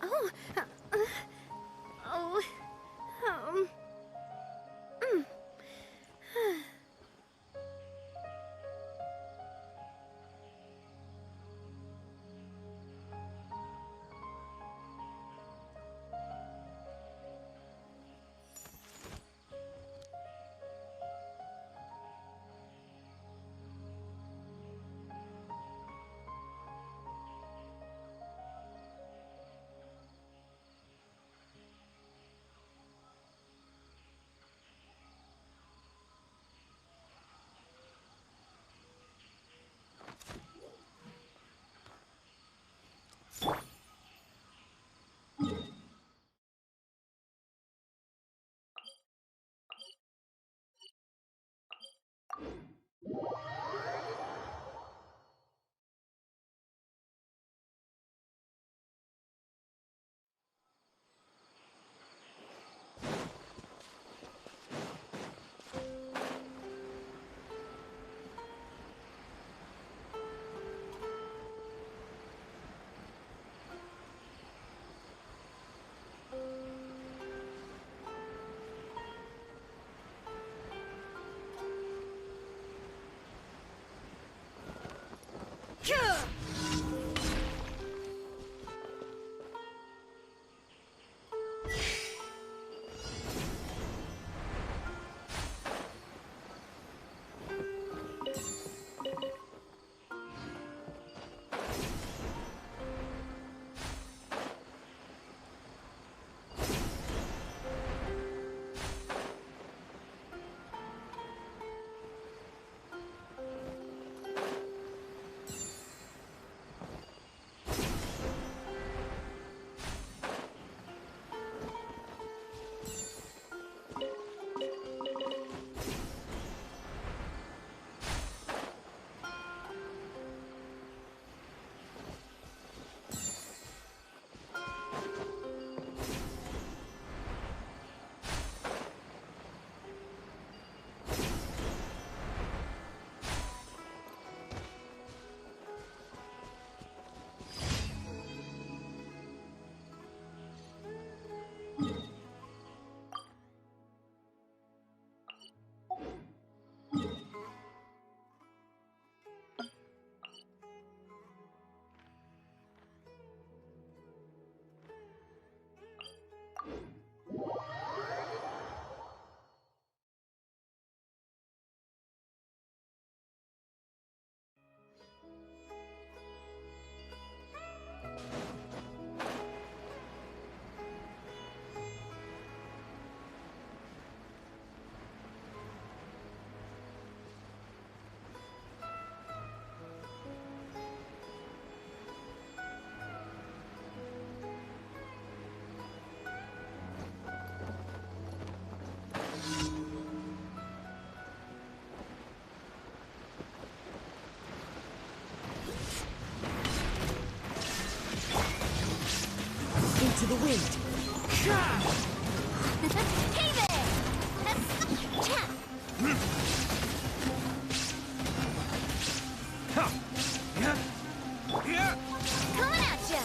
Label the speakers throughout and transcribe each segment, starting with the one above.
Speaker 1: Oh. Oh. Mm.
Speaker 2: Into the wind.
Speaker 1: Hey there! Coming at ya!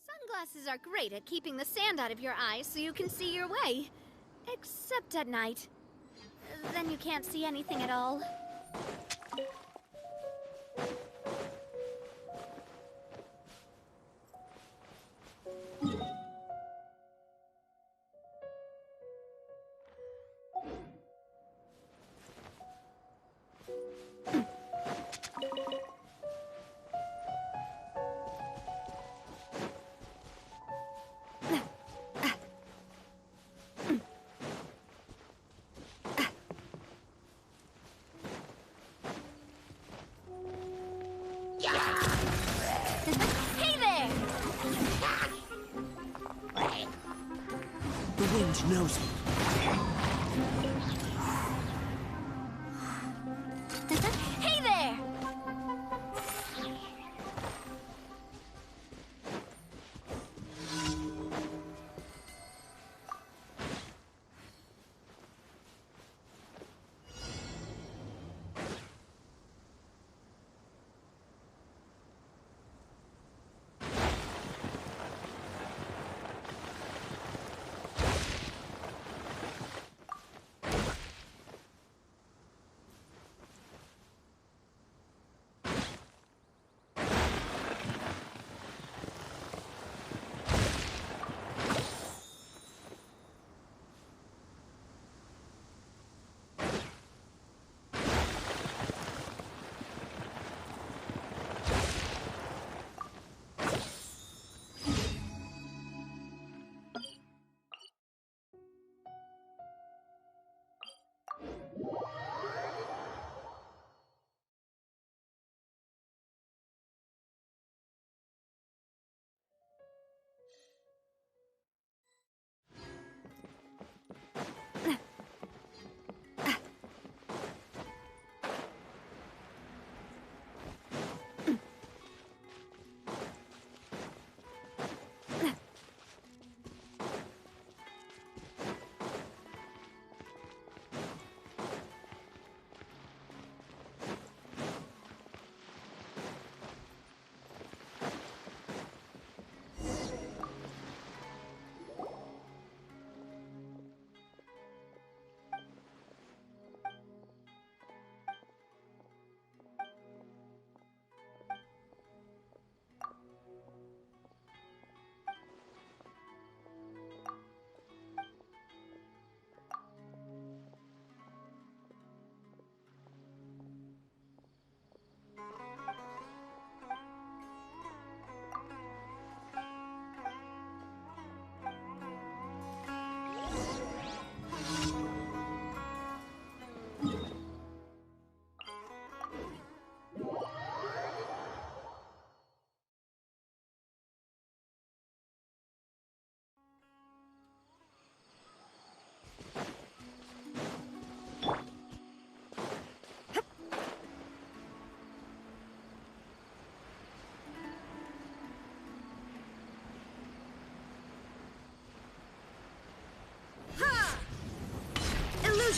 Speaker 1: Sunglasses are great at keeping the sand out of your eyes so you can see your way. Except at night. Then you can't see anything at all. Hey there!
Speaker 2: The wind knows me.
Speaker 1: Hey there!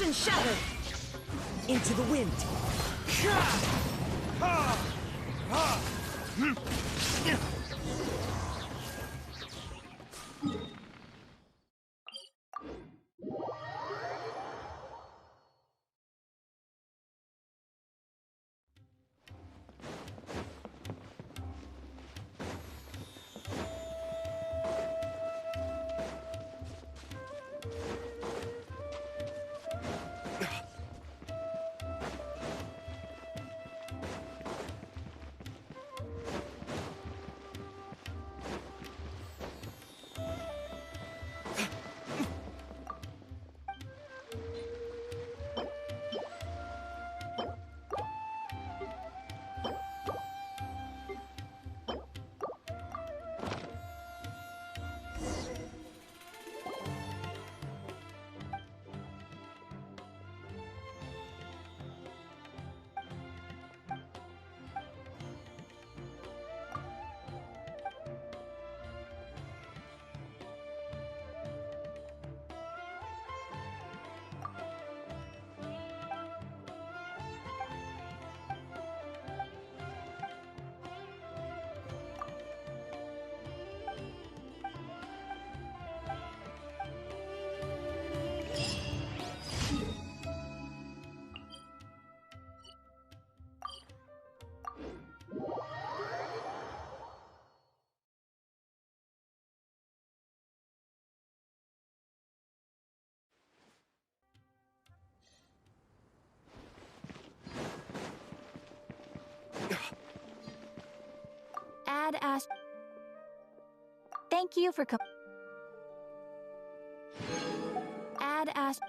Speaker 2: Illusion shattered! Into the wind!
Speaker 1: Ad asked. Thank you for Ad asked.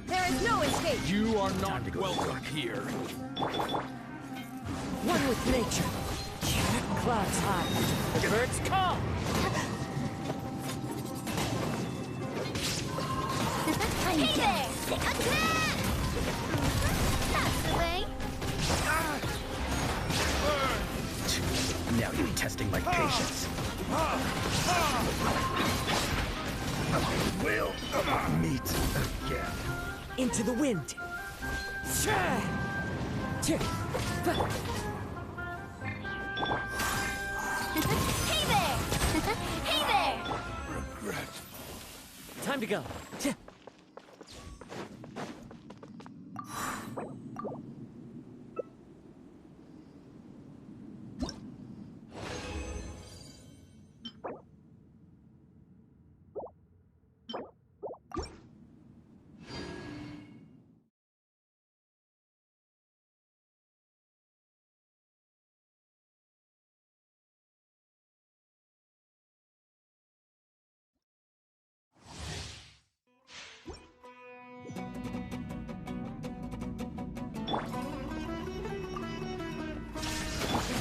Speaker 2: There is no escape!
Speaker 3: You are not welcome here.
Speaker 2: One with nature. Clouds high. Birds come!
Speaker 1: Hey there! Attack! That's the way.
Speaker 3: Now you're testing my patience. We'll meet again.
Speaker 2: Into the wind.
Speaker 1: Hey there! Hey there!
Speaker 3: Regretful.
Speaker 2: Time to go.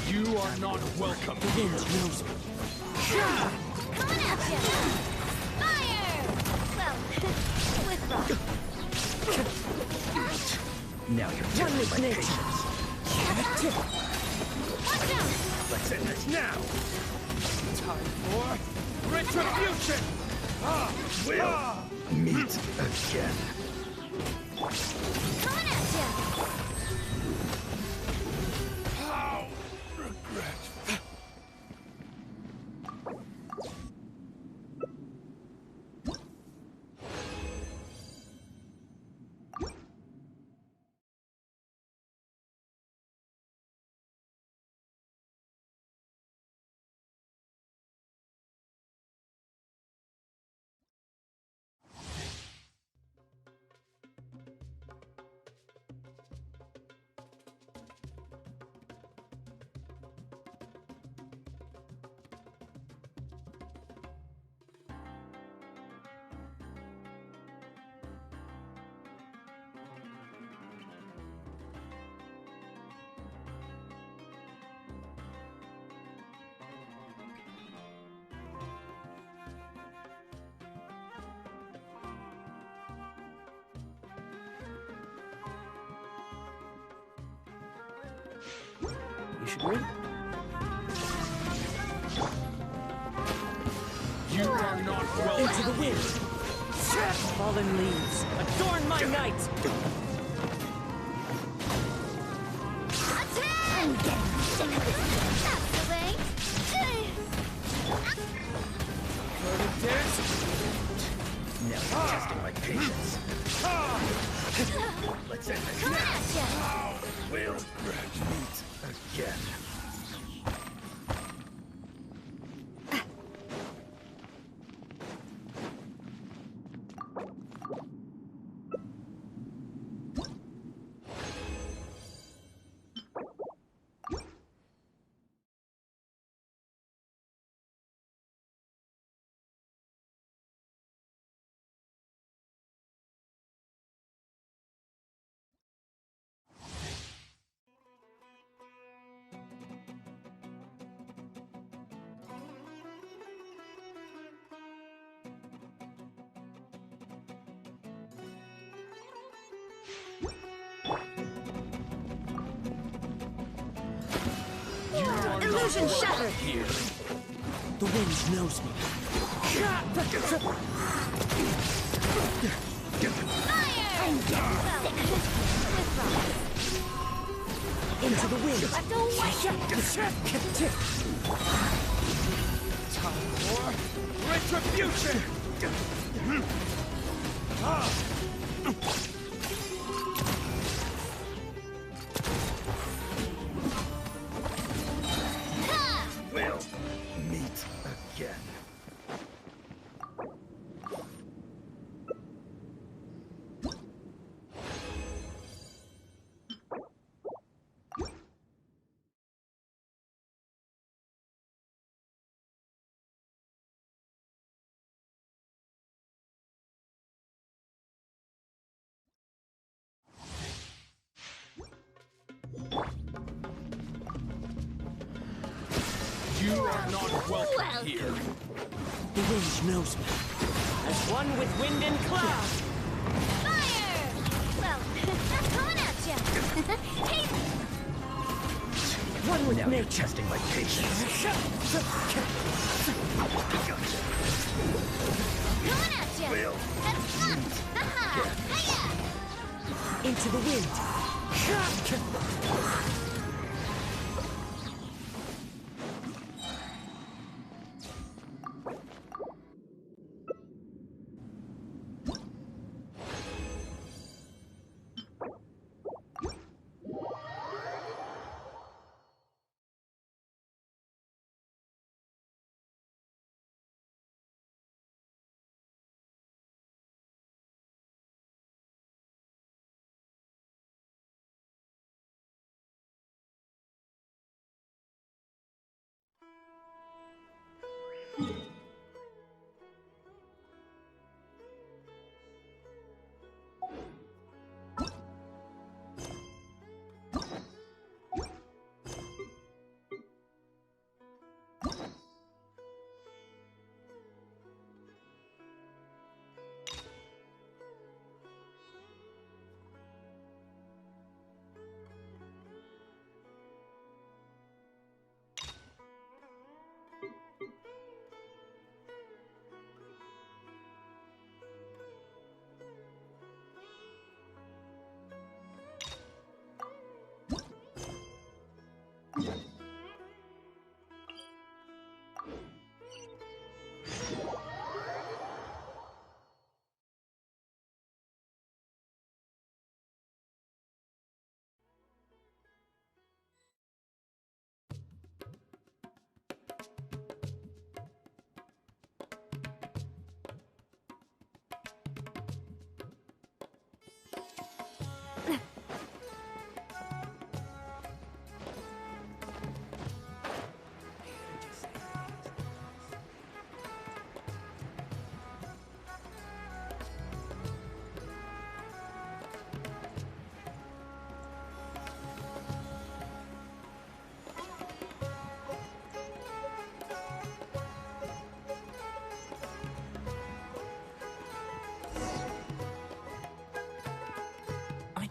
Speaker 3: You are not welcome
Speaker 2: The wind knows me.
Speaker 1: Coming at you! Fire! Well, with rock.
Speaker 3: Now you're
Speaker 2: One
Speaker 3: testing
Speaker 2: with
Speaker 3: my
Speaker 2: nature.
Speaker 3: patience.
Speaker 1: Watch out!
Speaker 3: Let's end this now. Time for retribution. We'll meet again.
Speaker 1: Coming at ya!
Speaker 3: How regret.
Speaker 2: You should read.
Speaker 3: You are not welcome.
Speaker 2: Into the wind. Fallen leaves, adorn my night.
Speaker 1: Attack! I'm getting sick of this. That's the way.
Speaker 3: Go to dance.
Speaker 4: Now you're testing my patience. Let's end this
Speaker 1: Coming
Speaker 4: now.
Speaker 1: at ya!
Speaker 4: How will regret meet again?
Speaker 1: Illusion shattered!
Speaker 3: Here.
Speaker 2: The wind knows me.
Speaker 1: Fire! I'm getting sick of this. Withdraw.
Speaker 2: Into the wind.
Speaker 1: Left away!
Speaker 3: Time for retribution.
Speaker 1: Ha!
Speaker 4: Will meet again.
Speaker 3: You are not welcome here.
Speaker 2: The wind knows me. As one with wind and cloud.
Speaker 1: Fire! Well, that's coming at ya! Hey!
Speaker 2: One with
Speaker 4: Now you're
Speaker 2: nature.
Speaker 4: testing my patience.
Speaker 1: Coming at ya!
Speaker 4: Will
Speaker 1: That's fun! Haha! Hiya!
Speaker 2: Into the wind.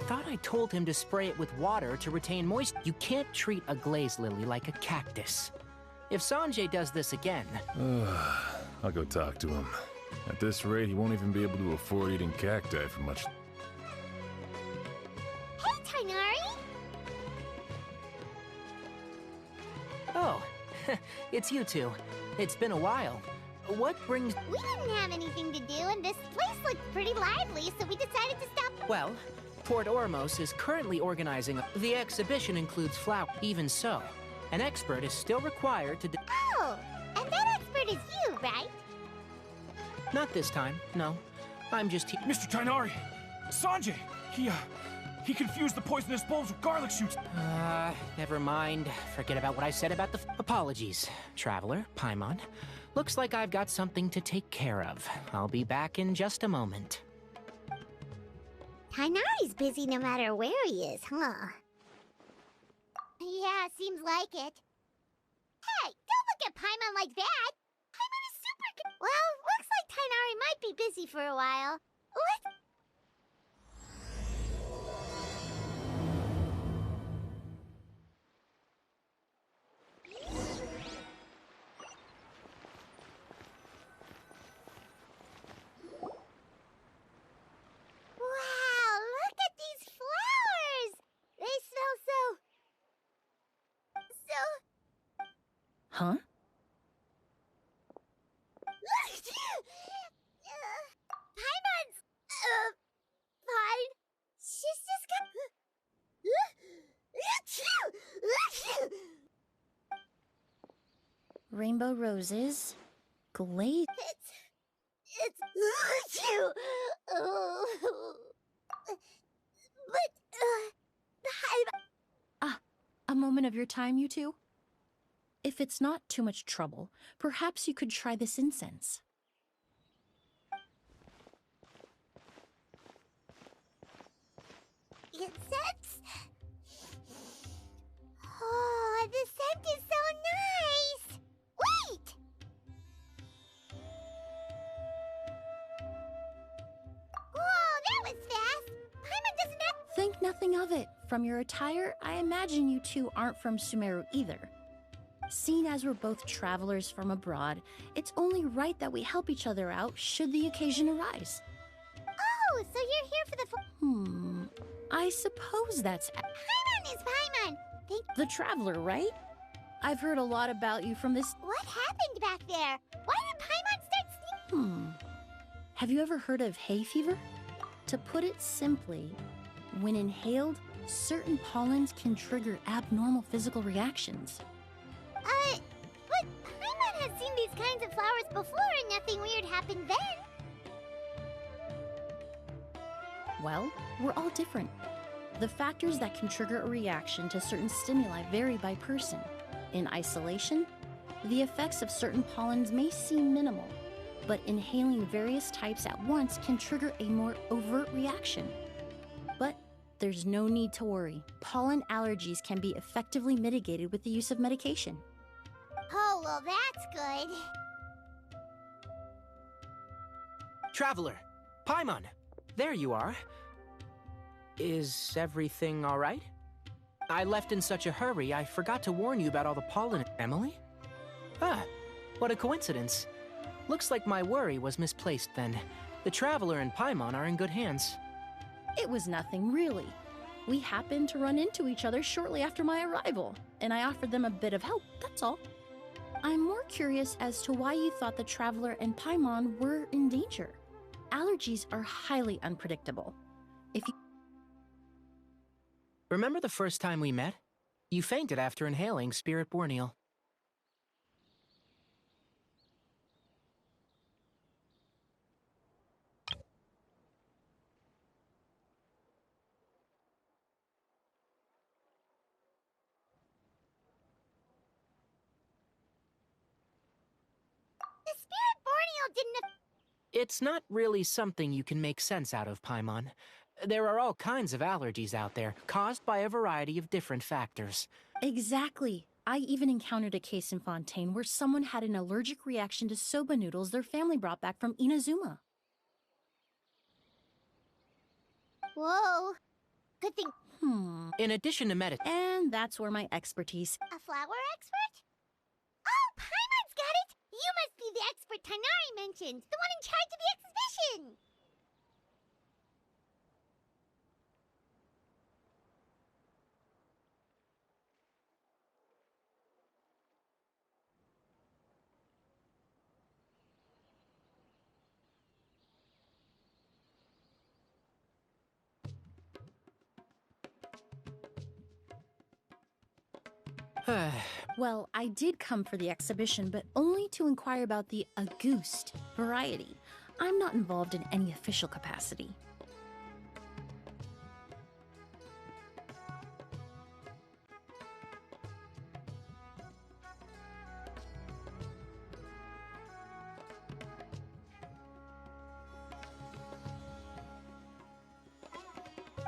Speaker 2: thought I told him to spray it with water to retain moisture. You can't treat a glaze lily like a cactus. If Sanjay does this again...
Speaker 5: I'll go talk to him. At this rate, he won't even be able to afford eating cacti for much.
Speaker 6: Hey, Tainari!
Speaker 2: Oh, it's you two. It's been a while. What brings...
Speaker 6: We didn't have anything to do, and this place looked pretty lively, so we decided to stop.
Speaker 2: Well, Port Ormos is currently organizing... The exhibition includes flowers. Even so, an expert is still required to...
Speaker 6: Oh, and that expert is you, right?
Speaker 2: Not this time, no. I'm just here.
Speaker 3: Mr. Tainari! Sanjay! He confused the poisonous bulbs with garlic shoots.
Speaker 2: Never mind. Forget about what I said about the... Apologies, Traveler, Paimon. Looks like I've got something to take care of. I'll be back in just a moment.
Speaker 6: Tainari's busy no matter where he is, huh? Yeah, seems like it. Hey, don't look at Paimon like that! Paimon is super... Well, looks like Tainari might be busy for a while. What? Wow, look at these flowers! They smell so...
Speaker 7: Huh?
Speaker 6: Paimon's... fine. She's just got...
Speaker 7: Rainbow roses, glaze.
Speaker 6: It's... But,
Speaker 7: A moment of your time, you two? If it's not too much trouble, perhaps you could try this incense.
Speaker 6: Incense? Oh, the scent is so nice! Wait! Whoa, that was fast! Paimon doesn't have...
Speaker 7: Think nothing of it. From your attire, I imagine you two aren't from Sumeru either. Seeing as we're both travelers from abroad, it's only right that we help each other out should the occasion arise.
Speaker 6: Oh, so you're here for the...
Speaker 7: I suppose that's...
Speaker 6: Paimon is Paimon!
Speaker 7: The traveler, right? I've heard a lot about you from this...
Speaker 6: What happened back there? Why did Paimon start sneaking?
Speaker 7: Have you ever heard of hay fever? To put it simply, when inhaled, certain pollens can trigger abnormal physical reactions.
Speaker 6: But Paimon has seen these kinds of flowers before and nothing weird happened then.
Speaker 7: Well, we're all different. The factors that can trigger a reaction to certain stimuli vary by person. In isolation, the effects of certain pollens may seem minimal, but inhaling various types at once can trigger a more overt reaction. But there's no need to worry. Pollen allergies can be effectively mitigated with the use of medication.
Speaker 6: Oh, well, that's good.
Speaker 2: Traveler, Paimon, there you are. Is everything all right? I left in such a hurry, I forgot to warn you about all the pollen. Emily? Ah, what a coincidence. Looks like my worry was misplaced then. The Traveler and Paimon are in good hands.
Speaker 7: It was nothing, really. We happened to run into each other shortly after my arrival, and I offered them a bit of help, that's all. I'm more curious as to why you thought the Traveler and Paimon were in danger. Allergies are highly unpredictable. If you...
Speaker 2: Remember the first time we met? You fainted after inhaling Spirit Borneal.
Speaker 6: The Spirit Borneal didn't...
Speaker 2: It's not really something you can make sense out of, Paimon. There are all kinds of allergies out there, caused by a variety of different factors.
Speaker 7: Exactly. I even encountered a case in Fontaine where someone had an allergic reaction to soba noodles their family brought back from Inazuma.
Speaker 6: Whoa. Good thing.
Speaker 2: In addition to medicine.
Speaker 7: And that's where my expertise.
Speaker 6: A flower expert? Oh, Paimon's got it! You must be the expert Tainari mentioned, the one in charge of the exhibition!
Speaker 7: Well, I did come for the exhibition, but only to inquire about the Auguste variety. I'm not involved in any official capacity.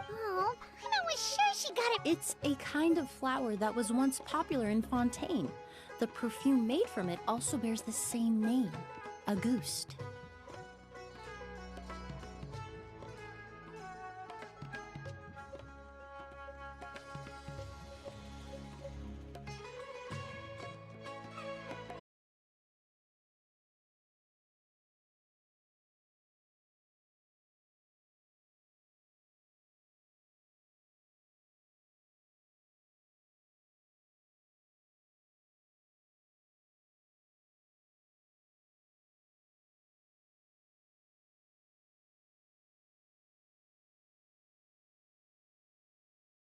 Speaker 6: Oh, Paimon was sure she got it.
Speaker 7: It's a kind of flower that was once popular in Fontaine. The perfume made from it also bears the same name, Auguste.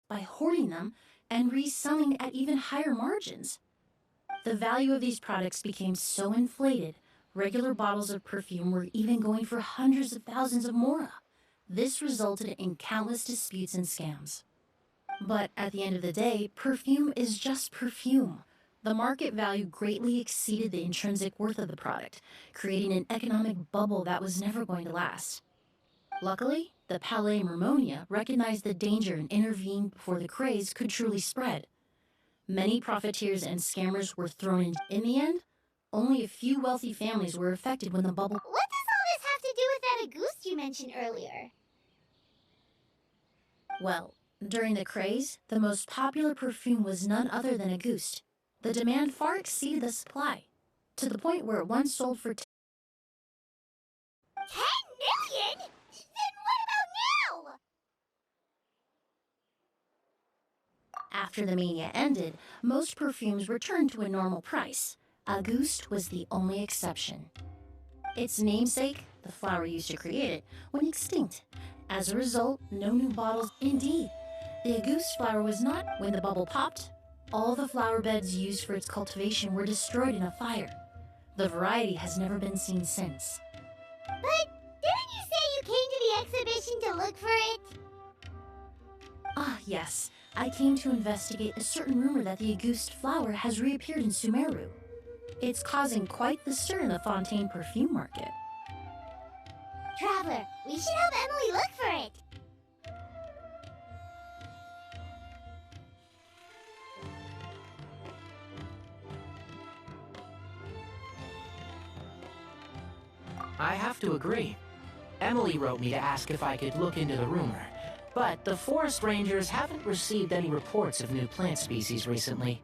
Speaker 7: By hoarding them and reselling at even higher margins. The value of these products became so inflated, regular bottles of perfume were even going for hundreds of thousands of mora. This resulted in countless disputes and scams. But at the end of the day, perfume is just perfume. The market value greatly exceeded the intrinsic worth of the product, creating an economic bubble that was never going to last. Luckily, the Palais Mermonia recognized the danger and intervened before the craze could truly spread. Many profiteers and scammers were thrown in. In the end, only a few wealthy families were affected when the bubble...
Speaker 6: What does all this have to do with that Auguste you mentioned earlier?
Speaker 7: Well, during the craze, the most popular perfume was none other than Auguste. The demand far exceeded the supply, to the point where it once sold for
Speaker 6: 10 million? Then what about now?
Speaker 7: After the mania ended, most perfumes returned to a normal price. Auguste was the only exception. Its namesake, the flower used to create it, went extinct. As a result, no new bottles. Indeed, the Auguste flower was not. When the bubble popped, all the flower beds used for its cultivation were destroyed in a fire. The variety has never been seen since.
Speaker 6: But didn't you say you came to the exhibition to look for it?
Speaker 7: Ah, yes. I came to investigate a certain rumor that the Auguste flower has reappeared in Sumeru. It's causing quite the stir in the Fontaine perfume market.
Speaker 6: Traveler, we should help Emily look for it.
Speaker 2: I have to agree. Emily wrote me to ask if I could look into the rumor, but the forest rangers haven't received any reports of new plant species recently.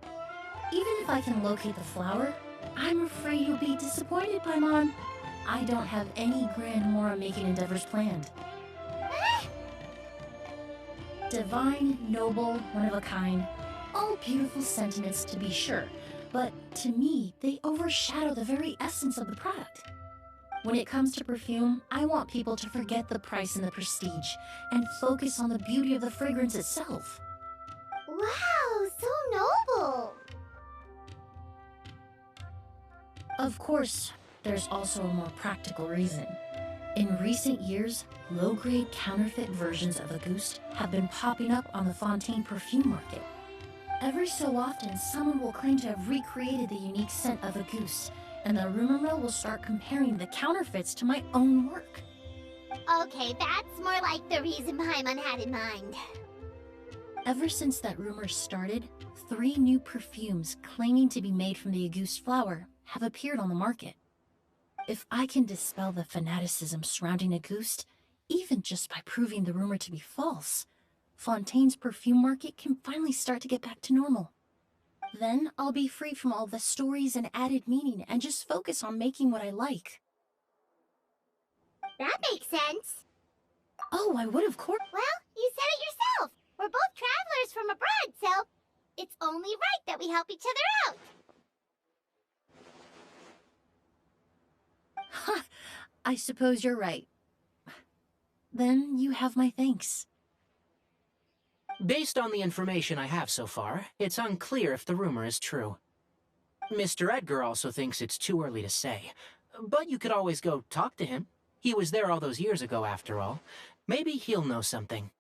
Speaker 7: Even if I can locate the flower, I'm afraid you'll be disappointed, Paimon. I don't have any grand Mora-making endeavors planned. Divine, noble, one of a kind, all beautiful sentiments to be sure, but to me, they overshadow the very essence of the product. When it comes to perfume, I want people to forget the price and the prestige, and focus on the beauty of the fragrance itself.
Speaker 6: Wow, so noble.
Speaker 7: Of course, there's also a more practical reason. In recent years, low-grade counterfeit versions of Auguste have been popping up on the Fontaine perfume market. Every so often, someone will claim to have recreated the unique scent of Auguste, and the rumor mill will start comparing the counterfeits to my own work.
Speaker 6: Okay, that's more like the reason Paimon had in mind.
Speaker 7: Ever since that rumor started, 3 new perfumes claiming to be made from the Auguste flower have appeared on the market. If I can dispel the fanaticism surrounding Auguste, even just by proving the rumor to be false, Fontaine's perfume market can finally start to get back to normal. Then I'll be free from all the stories and added meaning and just focus on making what I like.
Speaker 6: That makes sense.
Speaker 7: Oh, I would, of course.
Speaker 6: Well, you said it yourself. We're both travelers from abroad, so it's only right that we help each other out.
Speaker 7: Ha! I suppose you're right. Then you have my thanks.
Speaker 2: Based on the information I have so far, it's unclear if the rumor is true. Mr. Edgar also thinks it's too early to say, but you could always go talk to him. He was there all those years ago, after all. Maybe he'll know something.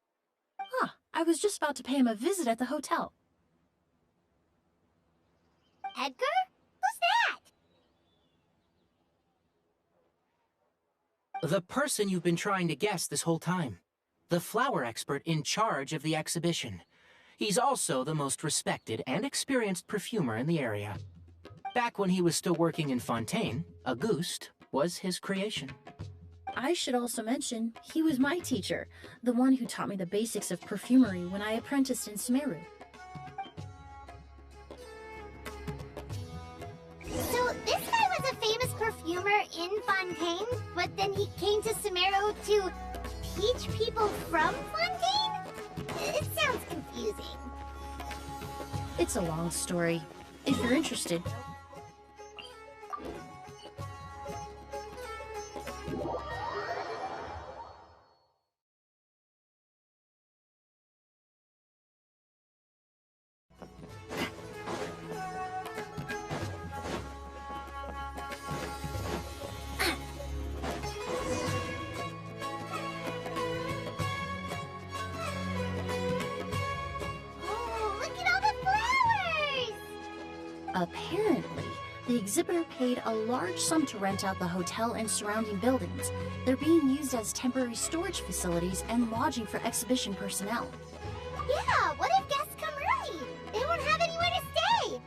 Speaker 7: Huh, I was just about to pay him a visit at the hotel.
Speaker 6: Edgar? Who's that?
Speaker 2: The person you've been trying to guess this whole time. The flower expert in charge of the exhibition. He's also the most respected and experienced perfumer in the area. Back when he was still working in Fontaine, Auguste was his creation.
Speaker 7: I should also mention, he was my teacher, the one who taught me the basics of perfumery when I apprenticed in Sumeru.
Speaker 6: So this guy was a famous perfumer in Fontaine, but then he came to Sumeru to teach people from Fontaine? It sounds confusing.
Speaker 7: It's a long story, if you're interested. Apparently, the exhibitor paid a large sum to rent out the hotel and surrounding buildings. They're being used as temporary storage facilities and lodging for exhibition personnel.
Speaker 6: Yeah, what if guests come early? They won't have anywhere to stay.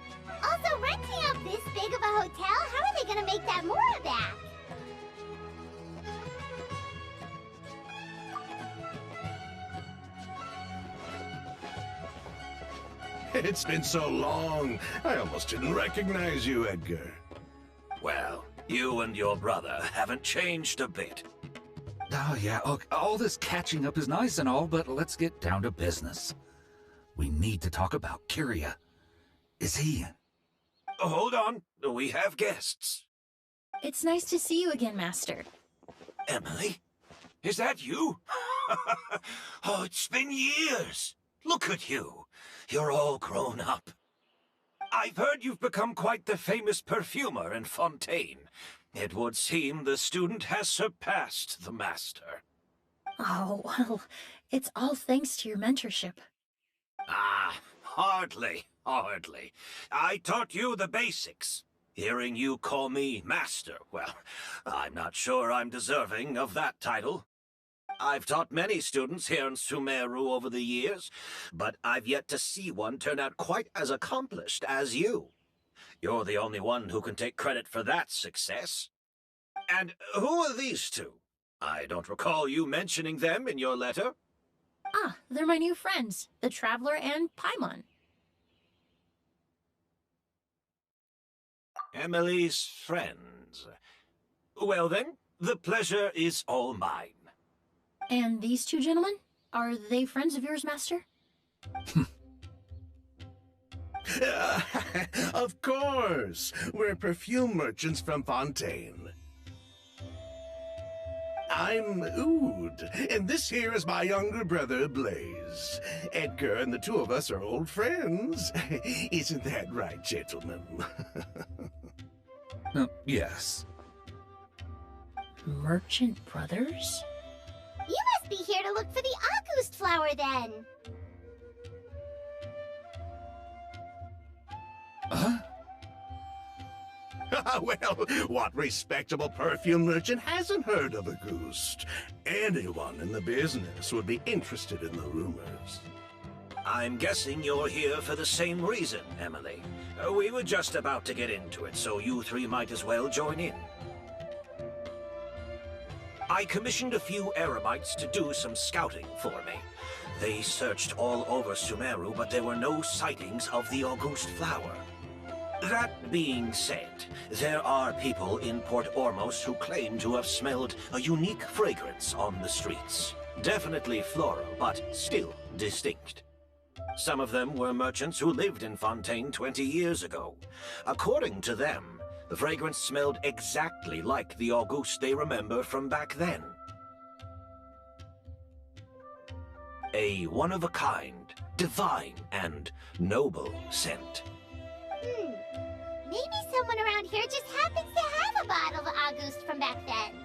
Speaker 6: Also, renting out this big of a hotel, how are they gonna make that more of that?
Speaker 8: It's been so long, I almost didn't recognize you, Edgar.
Speaker 4: Well, you and your brother haven't changed a bit.
Speaker 9: Oh, yeah, all this catching up is nice and all, but let's get down to business. We need to talk about Kyria. Is he...
Speaker 4: Hold on, we have guests.
Speaker 7: It's nice to see you again, Master.
Speaker 4: Emily? Is that you? Oh, it's been years. Look at you. You're all grown up. I've heard you've become quite the famous perfumer in Fontaine. It would seem the student has surpassed the master.
Speaker 7: Oh, well, it's all thanks to your mentorship.
Speaker 4: Ah, hardly. I taught you the basics. Hearing you call me master, well, I'm not sure I'm deserving of that title. I've taught many students here in Sumeru over the years, but I've yet to see one turn out quite as accomplished as you. You're the only one who can take credit for that success. And who are these two? I don't recall you mentioning them in your letter.
Speaker 7: Ah, they're my new friends, the Traveler and Paimon.
Speaker 4: Emily's friends. Well then, the pleasure is all mine.
Speaker 7: And these two gentlemen? Are they friends of yours, Master?
Speaker 8: Of course! We're perfume merchants from Fontaine. I'm Oud, and this here is my younger brother, Blaze. Edgar and the two of us are old friends. Isn't that right, gentlemen?
Speaker 9: Yes.
Speaker 7: Merchant brothers?
Speaker 6: You must be here to look for the August flower, then.
Speaker 9: Huh?
Speaker 8: Well, what respectable perfume merchant hasn't heard of Auguste? Anyone in the business would be interested in the rumors.
Speaker 4: I'm guessing you're here for the same reason, Emily. We were just about to get into it, so you three might as well join in. I commissioned a few Eremites to do some scouting for me. They searched all over Sumeru, but there were no sightings of the August flower. That being said, there are people in Port Ormos who claim to have smelled a unique fragrance on the streets. Definitely floral, but still distinct. Some of them were merchants who lived in Fontaine 20 years ago. According to them, the fragrance smelled exactly like the August they remember from back then. A one-of-a-kind, divine, and noble scent.
Speaker 6: Maybe someone around here just happens to have a bottle of August from back then.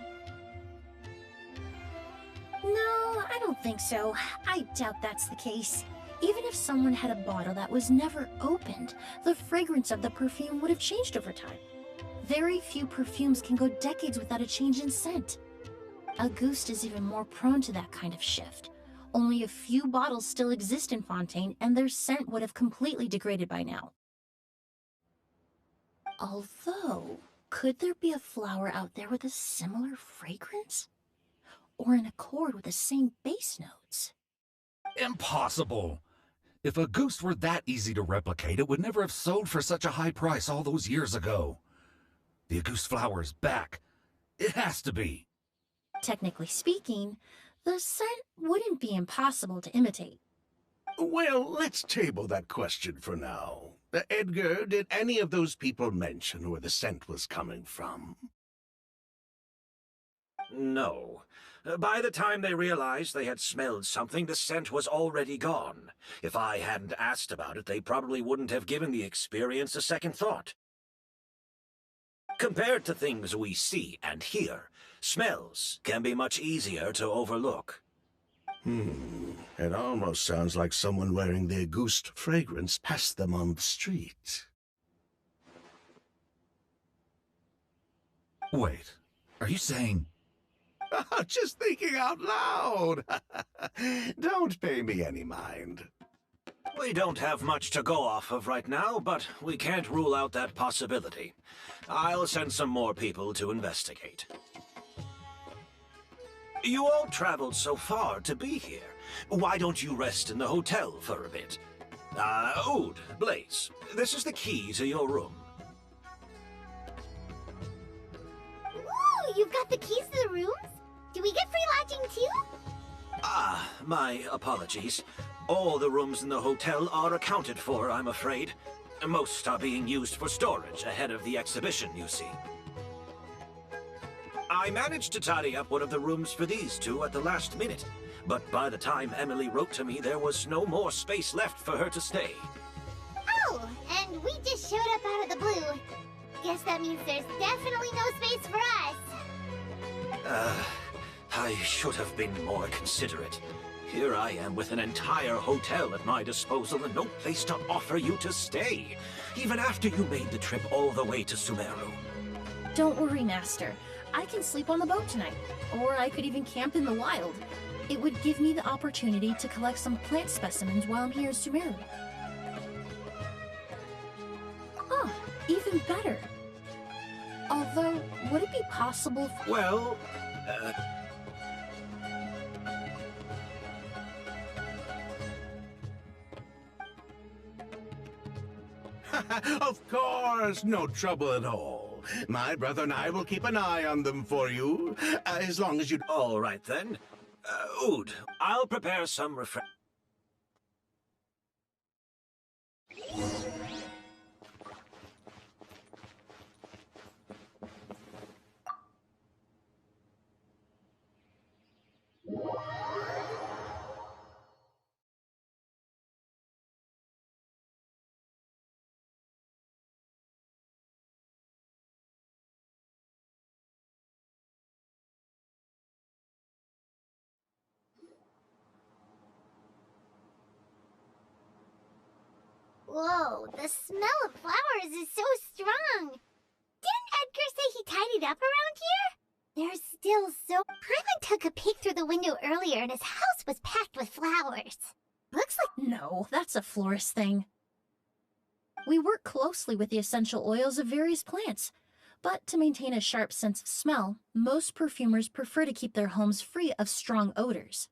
Speaker 7: No, I don't think so. I doubt that's the case. Even if someone had a bottle that was never opened, the fragrance of the perfume would have changed over time. Very few perfumes can go decades without a change in scent. Auguste is even more prone to that kind of shift. Only a few bottles still exist in Fontaine, and their scent would have completely degraded by now. Although, could there be a flower out there with a similar fragrance? Or in accord with the same base notes?
Speaker 9: Impossible! If Auguste were that easy to replicate, it would never have sold for such a high price all those years ago. The Auguste flower is back. It has to be.
Speaker 7: Technically speaking, the scent wouldn't be impossible to imitate.
Speaker 8: Well, let's table that question for now. Edgar, did any of those people mention where the scent was coming from?
Speaker 4: No. By the time they realized they had smelled something, the scent was already gone. If I hadn't asked about it, they probably wouldn't have given the experience a second thought. Compared to things we see and hear, smells can be much easier to overlook.
Speaker 8: It almost sounds like someone wearing the Auguste fragrance passed them on the street.
Speaker 9: Wait, are you saying...
Speaker 8: Just thinking out loud. Don't pay me any mind.
Speaker 4: We don't have much to go off of right now, but we can't rule out that possibility. I'll send some more people to investigate. You all traveled so far to be here. Why don't you rest in the hotel for a bit? Oud, Blaze, this is the key to your room.
Speaker 6: Ooh, you've got the keys to the rooms? Do we get free lodging too?
Speaker 4: My apologies. All the rooms in the hotel are accounted for, I'm afraid. Most are being used for storage ahead of the exhibition, you see. I managed to tidy up one of the rooms for these two at the last minute, but by the time Emily wrote to me, there was no more space left for her to stay.
Speaker 6: Oh, and we just showed up out of the blue. Guess that means there's definitely no space for us.
Speaker 4: I should have been more considerate. Here I am with an entire hotel at my disposal and no place to offer you to stay, even after you made the trip all the way to Sumeru.
Speaker 7: Don't worry, Master. I can sleep on the boat tonight, or I could even camp in the wild. It would give me the opportunity to collect some plant specimens while I'm here in Sumeru. Huh, even better. Although, would it be possible
Speaker 4: Well,
Speaker 8: Of course, no trouble at all. My brother and I will keep an eye on them for you, as long as you...
Speaker 4: all right then. Oud, I'll prepare some
Speaker 6: Whoa, the smell of flowers is so strong. Didn't Edgar say he tidied up around here? There's still so... Paimon took a peek through the window earlier and his house was packed with flowers. Looks like...
Speaker 7: No, that's a florist thing. We work closely with the essential oils of various plants, But to maintain a sharp sense of smell, most perfumers prefer to keep their homes free of strong odors.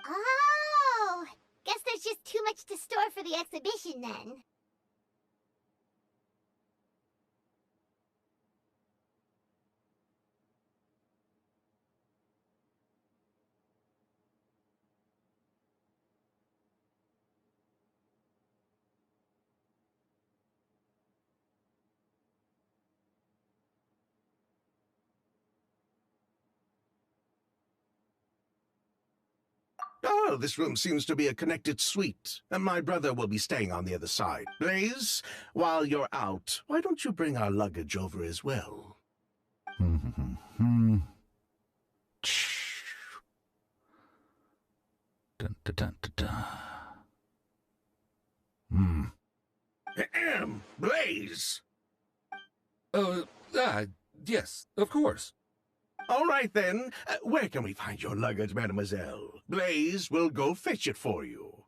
Speaker 6: Oh, guess there's just too much to store for the exhibition then.
Speaker 8: Oh, this room seems to be a connected suite, and my brother will be staying on the other side. Blaze, while you're out, why don't you bring our luggage over as well?
Speaker 9: Dun, dun, dun, dun, dun.
Speaker 8: Ahem, Blaze!
Speaker 9: Yes, of course.
Speaker 8: All right, then. Where can we find your luggage, mademoiselle? Blaze will go fetch it for you.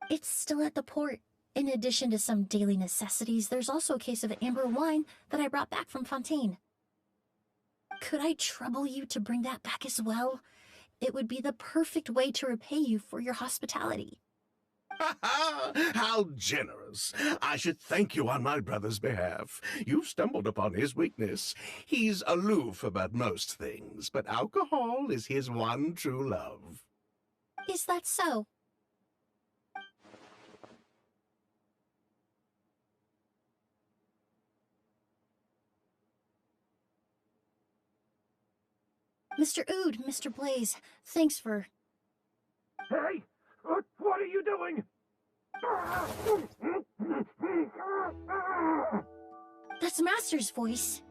Speaker 7: It's still at the port. In addition to some daily necessities, there's also a case of amber wine that I brought back from Fontaine. Could I trouble you to bring that back as well? It would be the perfect way to repay you for your hospitality.
Speaker 8: How generous. I should thank you on my brother's behalf. You've stumbled upon his weakness. He's aloof about most things, but alcohol is his one true love.
Speaker 7: Is that so? Mr. Ood, Mr. Blaze, thanks for...
Speaker 3: Hey! What are you doing?
Speaker 7: That's Master's voice.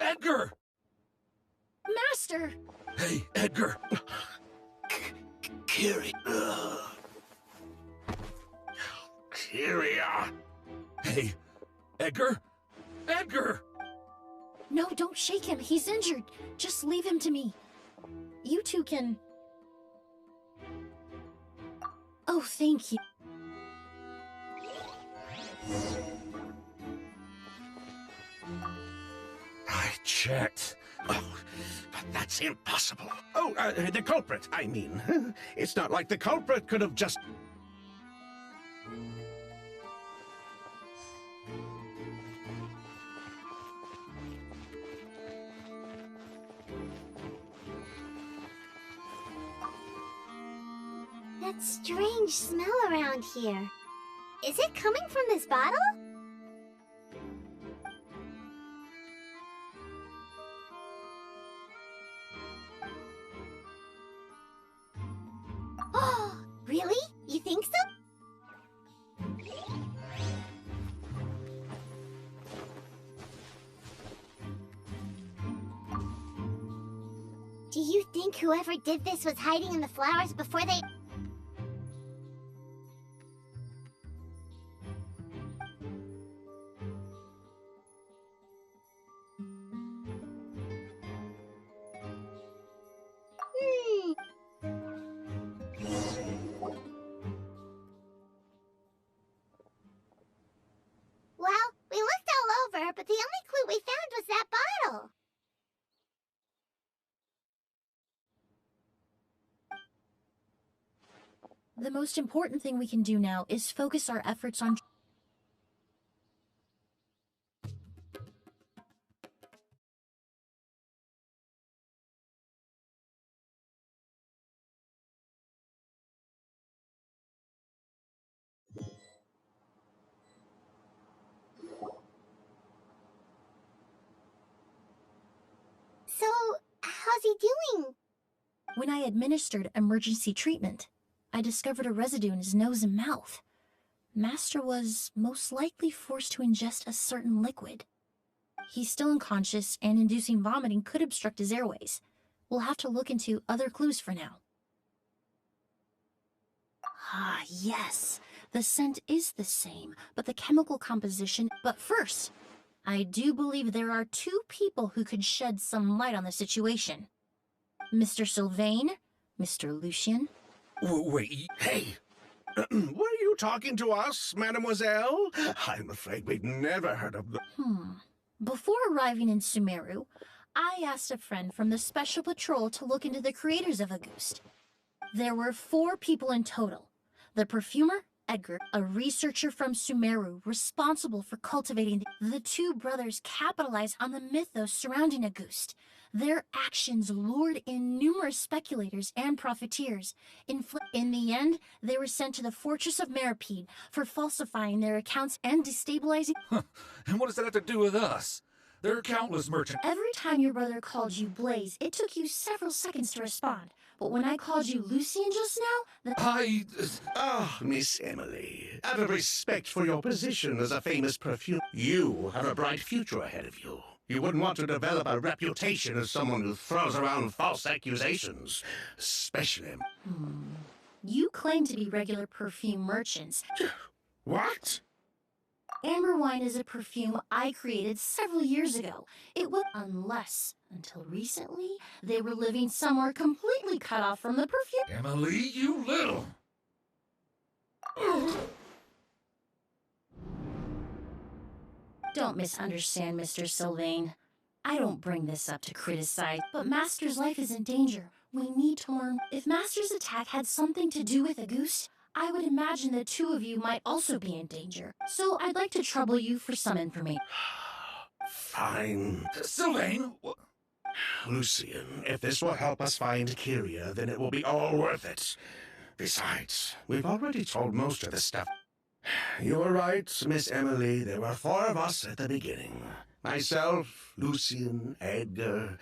Speaker 9: Edgar!
Speaker 7: Master!
Speaker 9: Hey, Edgar!
Speaker 8: Kiri. Kyria.
Speaker 9: Hey, Edgar! Edgar!
Speaker 7: No, don't shake him. He's injured. Just leave him to me. You two can... Oh, thank you.
Speaker 8: I checked. Oh, but that's impossible. Oh, the culprit, I mean. It's not like the culprit could have just...
Speaker 6: That strange smell around here. Is it coming from this bottle? Oh, really? You think so? Do you think whoever did this was hiding in the flowers before they... Well, we looked all over, but the only clue we found was that bottle.
Speaker 7: The most important thing we can do now is focus our efforts on...
Speaker 6: So, how's he doing?
Speaker 7: When I administered emergency treatment, I discovered a residue in his nose and mouth. Master was most likely forced to ingest a certain liquid. He's still unconscious, and inducing vomiting could obstruct his airways. We'll have to look into other clues for now. Ah, yes. The scent is the same, but the chemical composition... But first, I do believe there are two people who could shed some light on the situation. Mr. Sylvain, Mr. Lucien.
Speaker 9: Wait,
Speaker 8: Hey! Were you talking to us, mademoiselle? I'm afraid we've never heard of the...
Speaker 7: Before arriving in Sumeru, I asked a friend from the Special Patrol to look into the creators of Auguste. There were 4 people in total. The perfumer, Edgar, a researcher from Sumeru responsible for cultivating the 2 brothers capitalized on the mythos surrounding Auguste. Their actions lured in numerous speculators and profiteers. In the end, they were sent to the fortress of Meripede for falsifying their accounts and destabilizing...
Speaker 9: and what does that have to do with us? There are countless merchants.
Speaker 7: Every time your brother called you Blaze, it took you several seconds to respond. But when I called you Lucien just now,
Speaker 8: Ah, Miss Emily, out of respect for your position as a famous perfume, you have a bright future ahead of you. You wouldn't want to develop a reputation as someone who throws around false accusations, especially...
Speaker 7: You claim to be regular perfume merchants.
Speaker 8: What?
Speaker 7: Amber wine is a perfume I created several years ago. It was... Unless, until recently, they were living somewhere completely cut off from the perfume...
Speaker 9: Emily, you little...
Speaker 7: Don't misunderstand, Mr. Sylvain. I don't bring this up to criticize, but Master's life is in danger. We need to learn. If Master's attack had something to do with Auguste, I would imagine the 2 of you might also be in danger. So I'd like to trouble you for some information.
Speaker 8: Fine.
Speaker 9: Sylvain!
Speaker 8: Lucien, if this will help us find Kyria, then it will be all worth it. Besides, we've already told most of the stuff. You're right, Miss Emily. There were 4 of us at the beginning. Myself, Lucien, Edgar,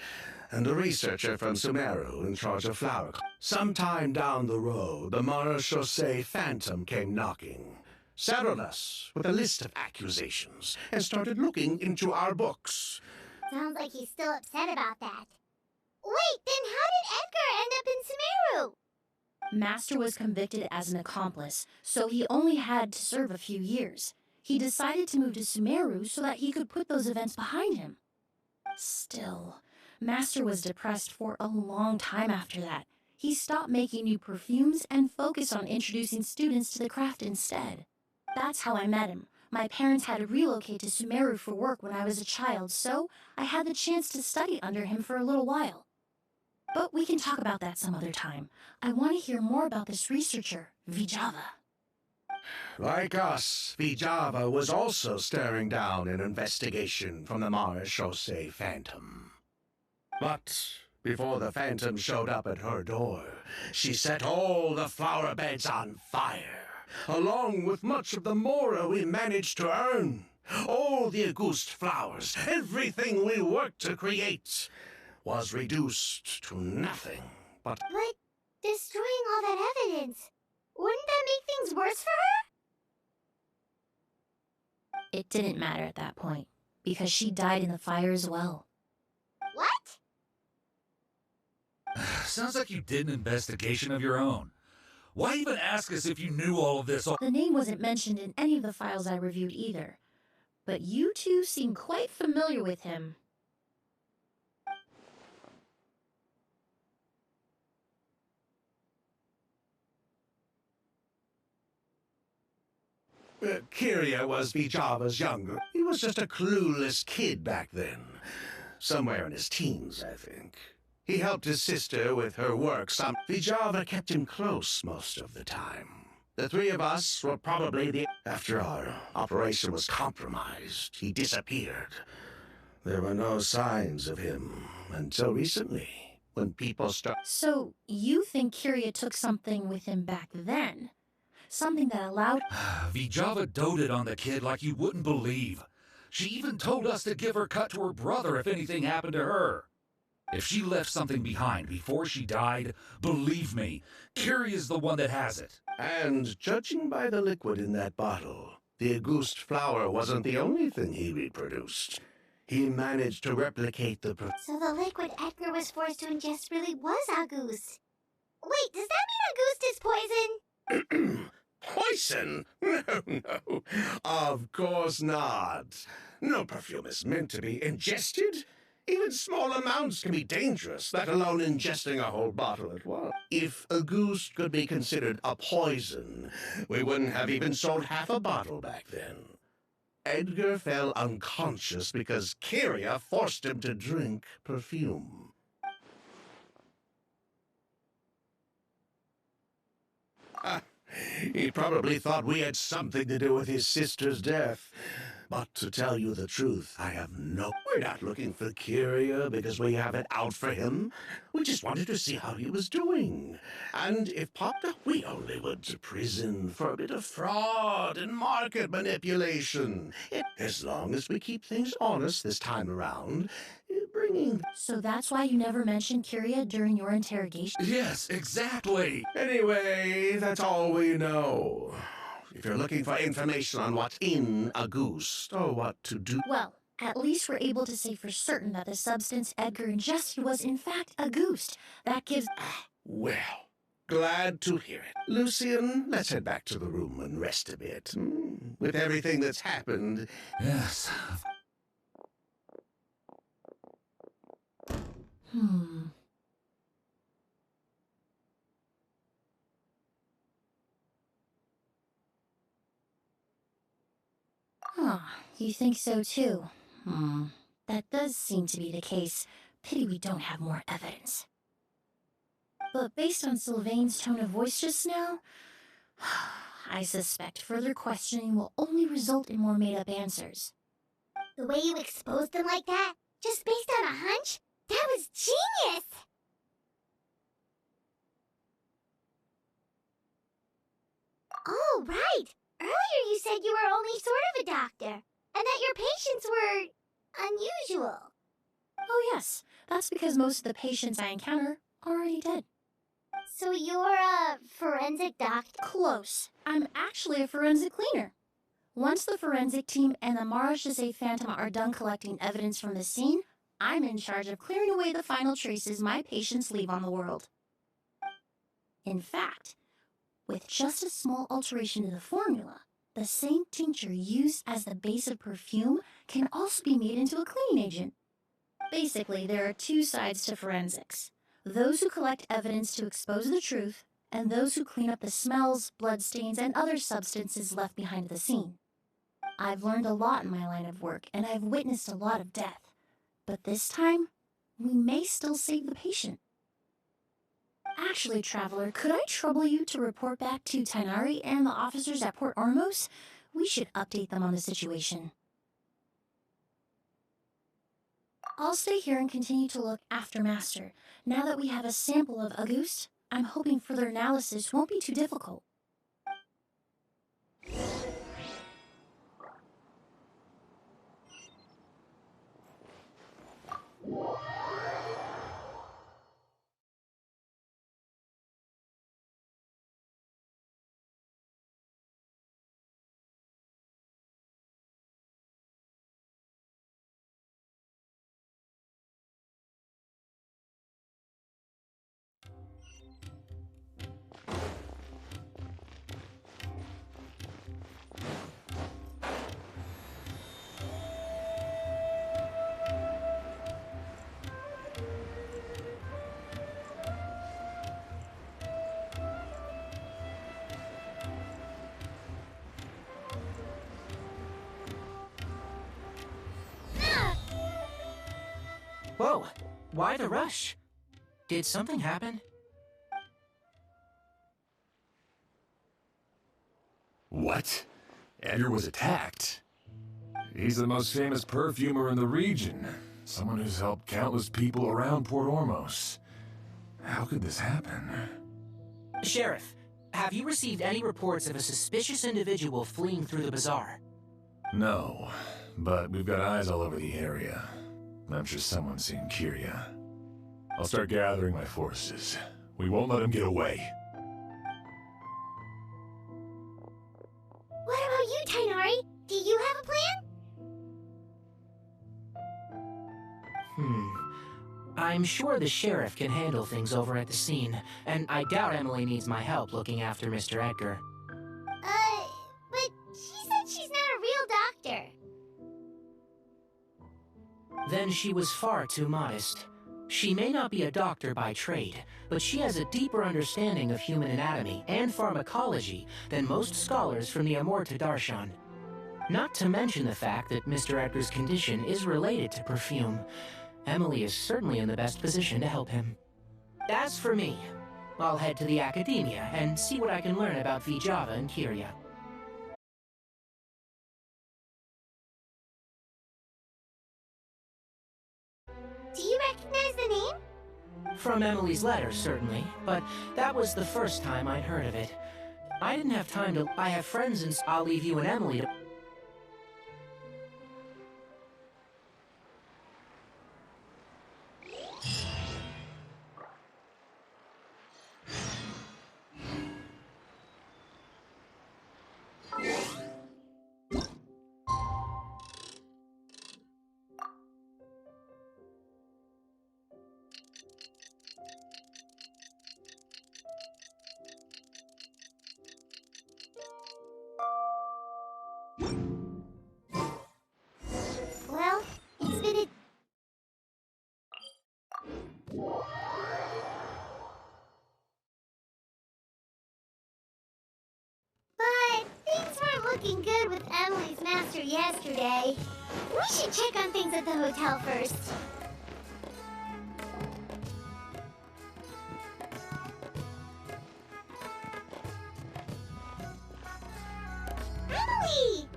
Speaker 8: and a researcher from Sumeru in charge of flower. Sometime down the road, the Marechaussee Phantom came knocking, saddled us with a list of accusations, and started looking into our books.
Speaker 6: Sounds like he's still upset about that. Wait, then how did Edgar end up in Sumeru?
Speaker 7: Master was convicted as an accomplice, so he only had to serve a few years. He decided to move to Sumeru so that he could put those events behind him. Still, Master was depressed for a long time after that. He stopped making new perfumes and focused on introducing students to the craft instead. That's how I met him. My parents had to relocate to Sumeru for work when I was a child, so I had the chance to study under him for a little while. But we can talk about that some other time. I want to hear more about this researcher, Vijava.
Speaker 8: Like us, Vijava was also staring down an investigation from the Marechaussee Phantom. But before the Phantom showed up at her door, she set all the flower beds on fire, along with much of the mora we managed to earn. All the Auguste flowers, everything we worked to create, was reduced to nothing but...
Speaker 6: But destroying all that evidence, wouldn't that make things worse for her?
Speaker 7: It didn't matter at that point, because she died in the fire as well.
Speaker 6: What?
Speaker 9: Sounds like you did an investigation of your own. Why even ask us if you knew all of this?
Speaker 7: The name wasn't mentioned in any of the files I reviewed either. But you two seem quite familiar with him.
Speaker 8: Kyria was Vijava's younger. He was just a clueless kid back then. Somewhere in his teens, I think. He helped his sister with her work. Vijava kept him close most of the time. The 3 of us were probably the... After our operation was compromised, he disappeared. There were no signs of him until recently, when people started...
Speaker 7: So, you think Kyria took something with him back then? Something that allowed...
Speaker 9: Vijava doted on the kid like you wouldn't believe. She even told us to give her cut to her brother if anything happened to her. If she left something behind before she died, believe me, Kiria's the one that has it.
Speaker 8: And judging by the liquid in that bottle, the Auguste flower wasn't the only thing he reproduced. He managed to replicate the...
Speaker 6: So the liquid Edgar was forced to ingest really was Auguste. Wait, does that mean Auguste is poison?
Speaker 8: Poison? No, no. Of course not. No perfume is meant to be ingested. Even small amounts can be dangerous, let alone ingesting a whole bottle at once. If Auguste could be considered a poison, we wouldn't have even sold half a bottle back then. Edgar fell unconscious because Kiria forced him to drink perfume. He probably thought we had something to do with his sister's death. But to tell you the truth, I have no... We're not looking for Kiria because we have it out for him. We just wanted to see how he was doing. And if Papa, we only went to prison for a bit of fraud and market manipulation. As long as we keep things honest this time around, bringing...
Speaker 7: So that's why you never mentioned Kiria during your interrogation?
Speaker 9: Yes, exactly.
Speaker 8: Anyway, that's all we know. If you're looking for information on what's in Auguste or what to do...
Speaker 7: Well, at least we're able to say for certain that the substance Edgar ingested was in fact Auguste. That gives...
Speaker 8: Well, glad to hear it. Lucien, let's head back to the room and rest a bit. With everything that's happened...
Speaker 9: Yes.
Speaker 7: You think so too? That does seem to be the case. Pity we don't have more evidence. But based on Sylvain's tone of voice just now, I suspect further questioning will only result in more made-up answers.
Speaker 6: The way you exposed them like that, just based on a hunch, that was genius! Oh, right! Earlier you said you were only sort of a doctor, and that your patients were... unusual.
Speaker 7: Oh yes, that's because most of the patients I encounter are already dead.
Speaker 6: So you're a forensic doctor?
Speaker 7: Close. I'm actually a forensic cleaner. Once the forensic team and the Marachese Phantom are done collecting evidence from the scene, I'm in charge of clearing away the final traces my patients leave on the world. In fact, with just a small alteration to the formula, the same tincture used as the base of perfume can also be made into a cleaning agent. Basically, there are two sides to forensics. Those who collect evidence to expose the truth, and those who clean up the smells, bloodstains, and other substances left behind at the scene. I've learned a lot in my line of work, and I've witnessed a lot of death. But this time, we may still save the patient. Actually, Traveler, could I trouble you to report back to Tainari and the officers at Port Ormos? We should update them on the situation. I'll stay here and continue to look after Master. Now that we have a sample of Auguste, I'm hoping further analysis won't be too difficult.
Speaker 2: Whoa, why the rush? Did something happen?
Speaker 5: What? Edgar was attacked? He's the most famous perfumer in the region. Someone who's helped countless people around Port Ormos. How could this happen?
Speaker 2: Sheriff, have you received any reports of a suspicious individual fleeing through the bazaar?
Speaker 5: No, but we've got eyes all over the area. I'm sure someone's seen Kiria. I'll start gathering my forces. We won't let him get away.
Speaker 6: What about you, Tainari? Do you have a plan?
Speaker 2: I'm sure the sheriff can handle things over at the scene, and I doubt Emily needs my help looking after Mr. Edgar.
Speaker 6: But she said she's not a real doctor.
Speaker 2: Then she was far too modest. She may not be a doctor by trade, but she has a deeper understanding of human anatomy and pharmacology than most scholars from the Amurta Darshan. Not to mention the fact that Mr. Edgar's condition is related to perfume. Emily is certainly in the best position to help him. As for me, I'll head to the academia and see what I can learn about Vijava and Kirya.
Speaker 6: Do you recognize the name?
Speaker 2: From Emily's letter, certainly, but that was the first time I'd heard of it. I didn't have time to... I have friends and I'll leave you and Emily to...
Speaker 6: Well, it's been a... But things weren't looking good with Emily's master yesterday. We should check on things at the hotel first. Emily!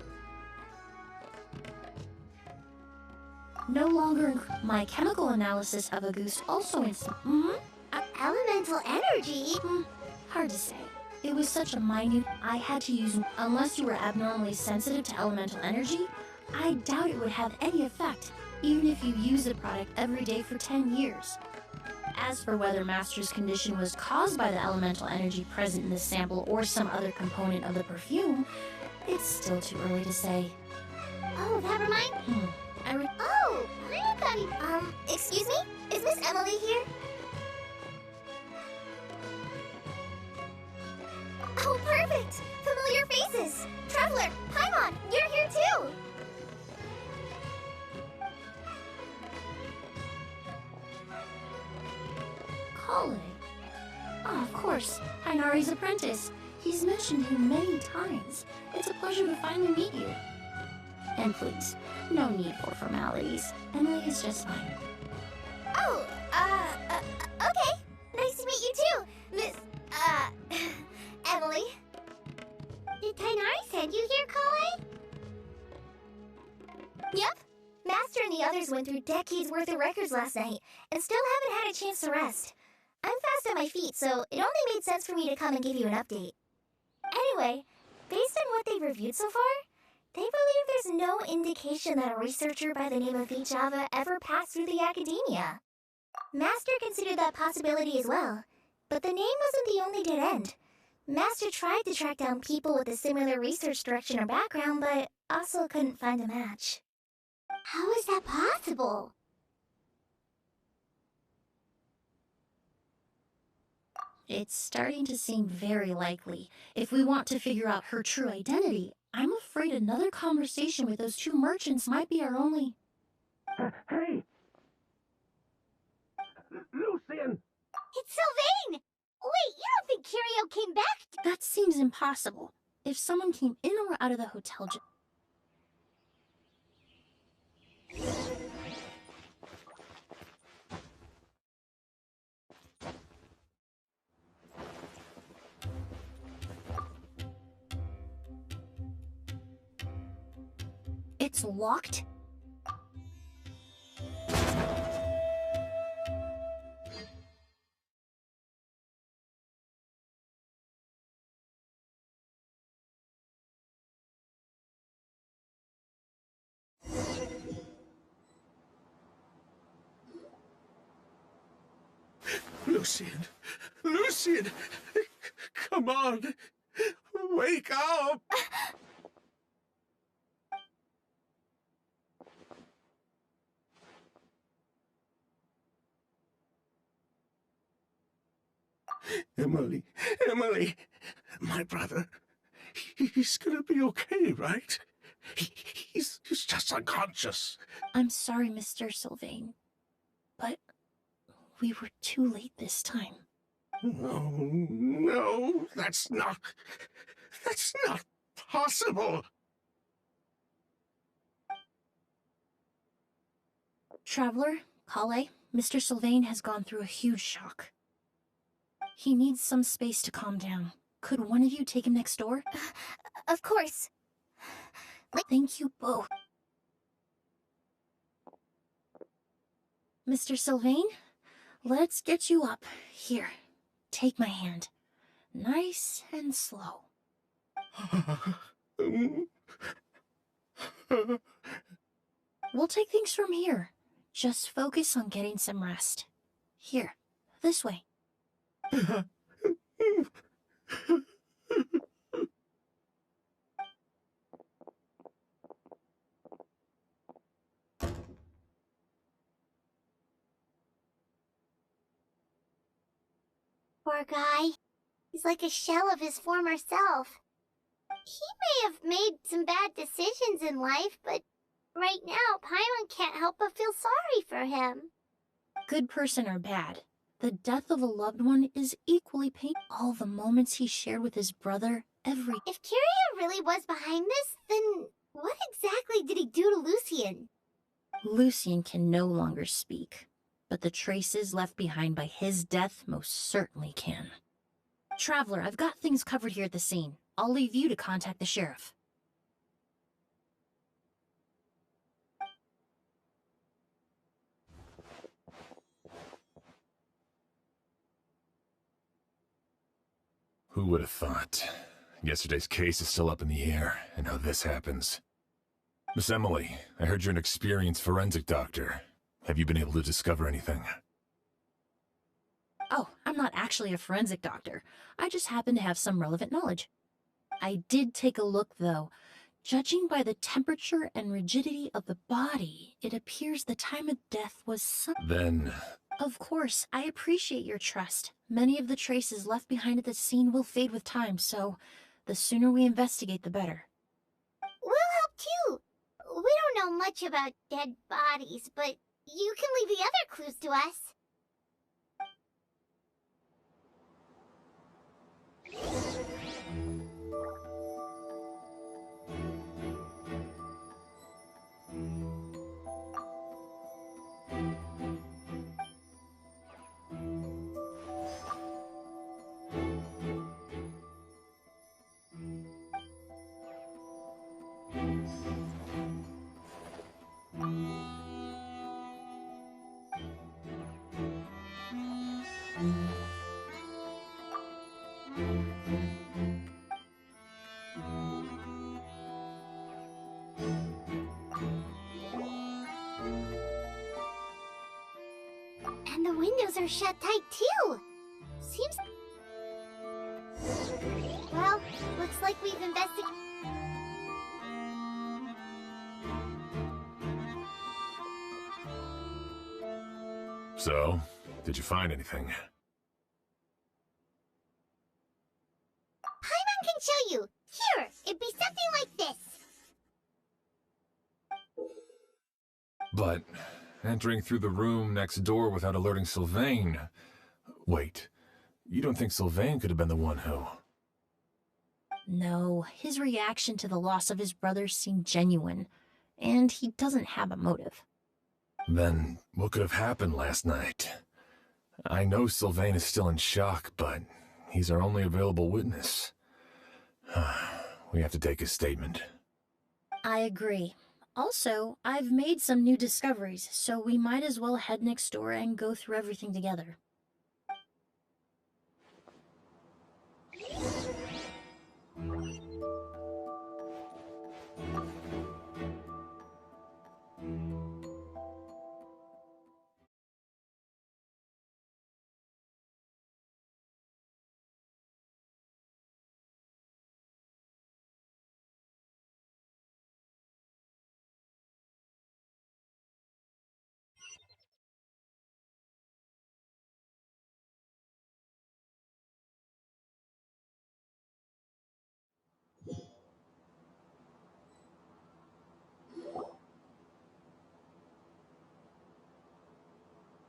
Speaker 7: No longer my chemical analysis of a goose also in
Speaker 6: Elemental energy?
Speaker 7: hard to say. It was such a minute I had to use. Unless you were abnormally sensitive to elemental energy, I doubt it would have any effect, even if you use the product every day for 10 years. As for whether Master's condition was caused by the elemental energy present in the sample or some other component of the perfume, it's still too early to say.
Speaker 6: Oh, that reminds me. Oh, hi, buddy. Excuse me? Is Miss Emily here? Oh, perfect! Familiar faces! Traveler, Paimon, you're here too!
Speaker 7: Kale. Oh, of course. Hainari's apprentice. He's mentioned you many times. It's a pleasure to finally meet you. And please, no need for formalities. Emily is just fine.
Speaker 6: Oh, okay. Nice to meet you too, Miss, Emily. Did Tainari send you here, Kale? Yep. Master and the others went through decades worth of records last night, and still haven't had a chance to rest. I'm fast on my feet, so it only made sense for me to come and give you an update. Anyway, based on what they've reviewed so far, they believe there's no indication that a researcher by the name of Vijava ever passed through the academia. Master considered that possibility as well, but the name wasn't the only dead end. Master tried to track down people with a similar research direction or background, but also couldn't find a match. How is that possible?
Speaker 7: It's starting to seem very likely. If we want to figure out her true identity, I'm afraid another conversation with those two merchants might be our only...
Speaker 8: Hey! Lucian!
Speaker 6: It's Sylvain! Wait, you don't think Kirio came back?
Speaker 7: That seems impossible. If someone came in or out of the hotel... It's locked?
Speaker 8: Lucian! Lucian! Come on! Wake up! Emily, Emily, my brother, he's gonna be okay, right? He's just unconscious.
Speaker 7: I'm sorry, Mr. Sylvain, but we were too late this time.
Speaker 8: No, that's not possible.
Speaker 7: Traveler, Kale, Mr. Sylvain has gone through a huge shock. He needs some space to calm down. Could one of you take him next door?
Speaker 6: Of course.
Speaker 7: Thank you both. Mr. Sylvain, let's get you up. Here, take my hand. Nice and slow. We'll take things from here. Just focus on getting some rest. Here, this way.
Speaker 6: Poor guy. He's like a shell of his former self. He may have made some bad decisions in life, but right now, Paimon can't help but feel sorry for him.
Speaker 7: Good person or bad, the death of a loved one is equally painful. All the moments he shared with his brother,
Speaker 6: If Kiria really was behind this, then what exactly did he do to Lucian?
Speaker 7: Lucian can no longer speak, but the traces left behind by his death most certainly can. Traveler, I've got things covered here at the scene. I'll leave you to contact the sheriff.
Speaker 5: Who would have thought? Yesterday's case is still up in the air, and now this happens. Miss Emily, I heard you're an experienced forensic doctor. Have you been able to discover anything?
Speaker 7: Oh, I'm not actually a forensic doctor. I just happen to have some relevant knowledge. I did take a look, though. Judging by the temperature and rigidity of the body, it appears the time of death was some...
Speaker 5: Then...
Speaker 7: Of course, I appreciate your trust. Many of the traces left behind at the scene will fade with time, so the sooner we investigate, the better.
Speaker 6: We'll help too. We don't know much about dead bodies, but you can leave the other clues to us. And the windows are shut tight too. Seems... Well, looks like we've investigated...
Speaker 5: So, did you find anything?
Speaker 6: Paimon can show you. Here, it'd be something like this.
Speaker 5: But entering through the room next door without alerting Sylvain... Wait, you don't think Sylvain could have been the one who...
Speaker 7: No, his reaction to the loss of his brother seemed genuine, and he doesn't have a motive.
Speaker 5: Then, what could have happened last night? I know Sylvain is still in shock, but he's our only available witness. We have to take his statement.
Speaker 7: I agree. Also, I've made some new discoveries, so we might as well head next door and go through everything together.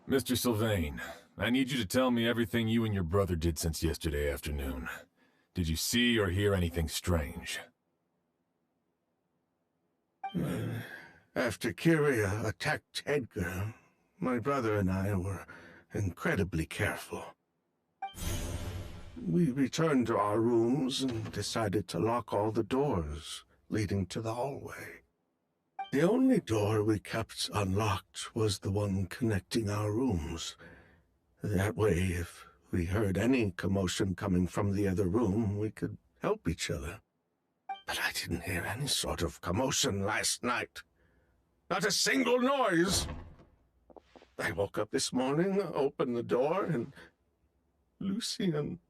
Speaker 5: Mr. Sylvain, I need you to tell me everything you and your brother did since yesterday afternoon. Did you see or hear anything strange?
Speaker 8: After Kyria attacked Edgar, my brother and I were incredibly careful. We returned to our rooms and decided to lock all the doors leading to the hallway. The only door we kept unlocked was the one connecting our rooms. That way, if we heard any commotion coming from the other room, we could help each other. But I didn't hear any sort of commotion last night. Not a single noise. I woke up this morning, opened the door, and Lucien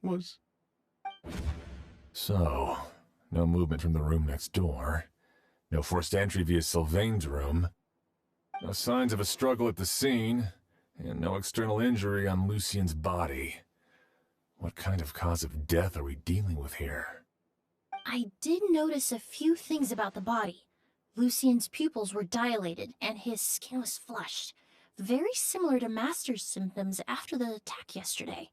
Speaker 8: was...
Speaker 5: So, no movement from the room next door. No forced entry via Sylvain's room. No signs of a struggle at the scene. And no external injury on Lucien's body. What kind of cause of death are we dealing with here?
Speaker 7: I did notice a few things about the body. Lucien's pupils were dilated, and his skin was flushed. Very similar to Master's symptoms after the attack yesterday.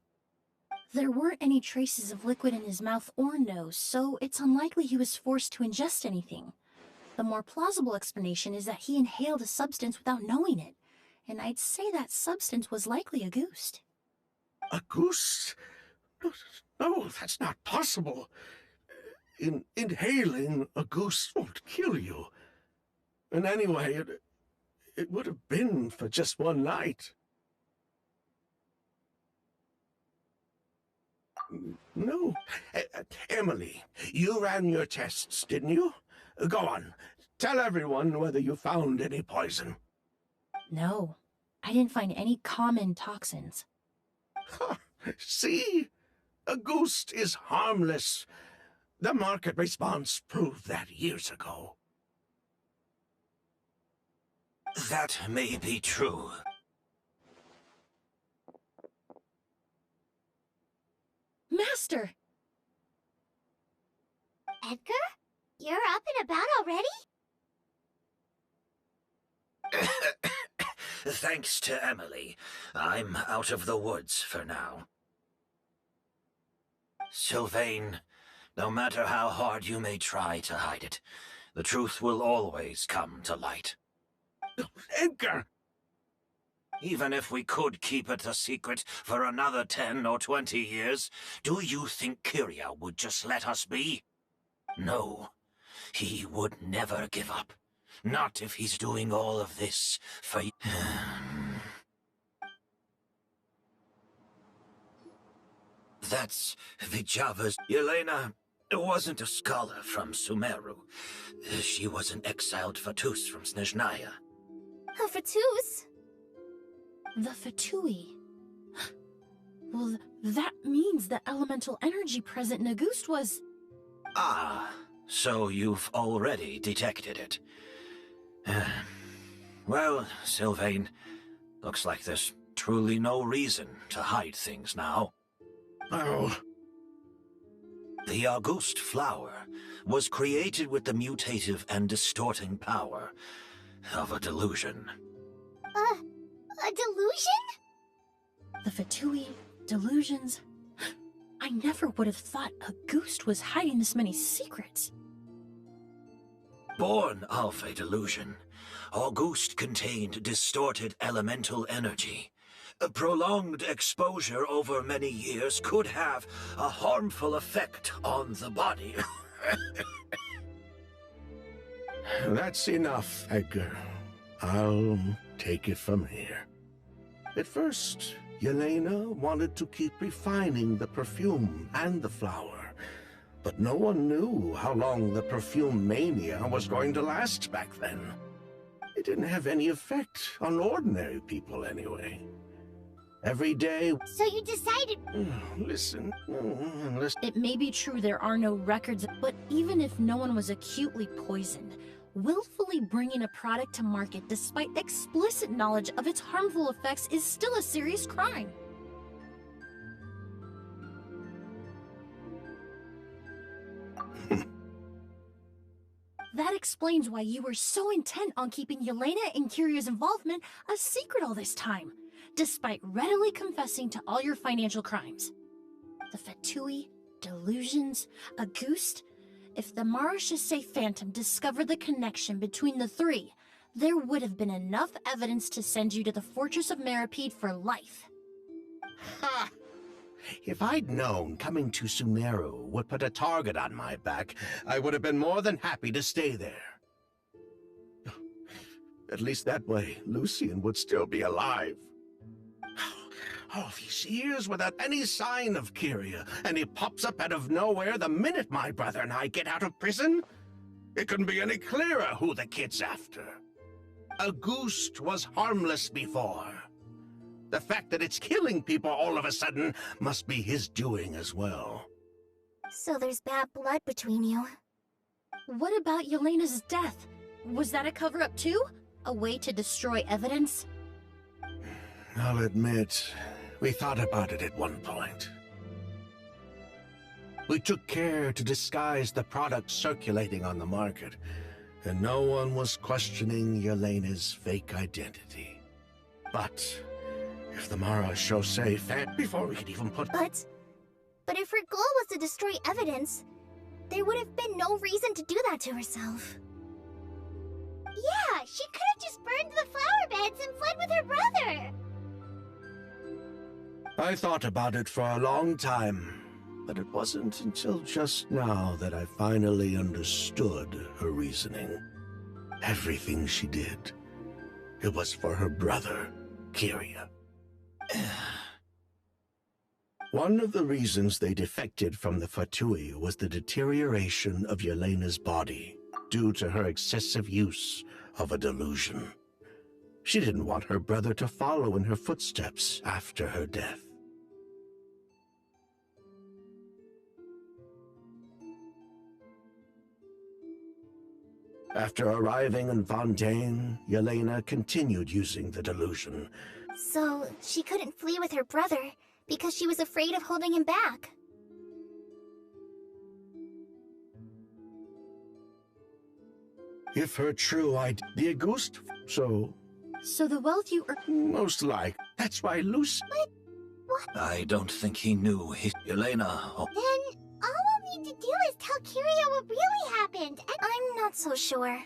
Speaker 7: There weren't any traces of liquid in his mouth or nose, so it's unlikely he was forced to ingest anything. The more plausible explanation is that he inhaled a substance without knowing it, and I'd say that substance was likely a ghost.
Speaker 8: A goose? No, that's not possible. Inhaling a goose won't kill you. And anyway, it would have been for just one night. No. Emily, you ran your tests, didn't you? Go on. Tell everyone whether you found any poison.
Speaker 7: No, I didn't find any common toxins.
Speaker 8: Huh. See? A ghost is harmless. The market response proved that years ago.
Speaker 4: That may be true.
Speaker 7: Master!
Speaker 6: Edgar? You're up and about already?
Speaker 4: Thanks to Emily, I'm out of the woods for now. Sylvain, no matter how hard you may try to hide it, the truth will always come to light.
Speaker 8: Edgar!
Speaker 4: Even if we could keep it a secret for another 10 or 20 years, do you think Kyria would just let us be? No, he would never give up. Not if he's doing all of this for you. That's Vijava's... Yelena wasn't a scholar from Sumeru. She was an exiled Fatus from Snezhnaya.
Speaker 1: A Fatus?
Speaker 7: The Fatui. Well, that means the elemental energy present in Auguste was...
Speaker 4: Ah, so you've already detected it. Well, Sylvain, looks like there's truly no reason to hide things now.
Speaker 8: Oh.
Speaker 4: The Auguste flower was created with the mutative and distorting power of a delusion.
Speaker 6: A delusion?
Speaker 7: The Fatui, delusions... I never would have thought Auguste was hiding this many secrets.
Speaker 4: Born of a delusion, Auguste contained distorted elemental energy. A prolonged exposure over many years could have a harmful effect on the body.
Speaker 8: That's enough, Edgar. I'll take it from here. At first, Yelena wanted to keep refining the perfume and the flower, but no one knew how long the perfume mania was going to last back then. It didn't have any effect on ordinary people anyway. Every day...
Speaker 6: So you decided...
Speaker 8: Listen.
Speaker 7: It may be true there are no records, but even if no one was acutely poisoned, willfully bringing a product to market despite explicit knowledge of its harmful effects is still a serious crime. That explains why you were so intent on keeping Yelena and Kiria's involvement a secret all this time, despite readily confessing to all your financial crimes. The Fatui, delusions, Auguste. If the Marechaussee Phantom discovered the connection between the three, there would have been enough evidence to send you to the Fortress of Meripede for life.
Speaker 8: Ha! If I'd known coming to Sumeru would put a target on my back, I would have been more than happy to stay there. At least that way, Lucien would still be alive. All these years without any sign of Kyria, and he pops up out of nowhere the minute my brother and I get out of prison? It couldn't be any clearer who the kid's after. Auguste was harmless before. The fact that it's killing people all of a sudden must be his doing as well.
Speaker 6: So there's bad blood between you.
Speaker 7: What about Yelena's death? Was that a cover-up too? A way to destroy evidence?
Speaker 8: I'll admit, we thought about it at one point. We took care to disguise the products circulating on the market, and no one was questioning Yelena's fake identity. But if the Marechaussee found before we could even put...
Speaker 6: But if her goal was to destroy evidence, there would have been no reason to do that to herself. Yeah, she could have just burned the flower beds and fled with her brother.
Speaker 8: I thought about it for a long time, but it wasn't until just now that I finally understood her reasoning. Everything she did, it was for her brother, Kyria. One of the reasons they defected from the Fatui was the deterioration of Yelena's body due to her excessive use of a delusion. She didn't want her brother to follow in her footsteps after her death. After arriving in Fontaine, Yelena continued using the delusion.
Speaker 6: So she couldn't flee with her brother because she was afraid of holding him back.
Speaker 8: If her true ID, the Auguste, so
Speaker 7: the wealth you
Speaker 8: most like. That's why Lucy...
Speaker 4: I don't think he knew Yelena.
Speaker 6: Then all we'll need to do is tell Kyria what really happened, and I'm not so sure.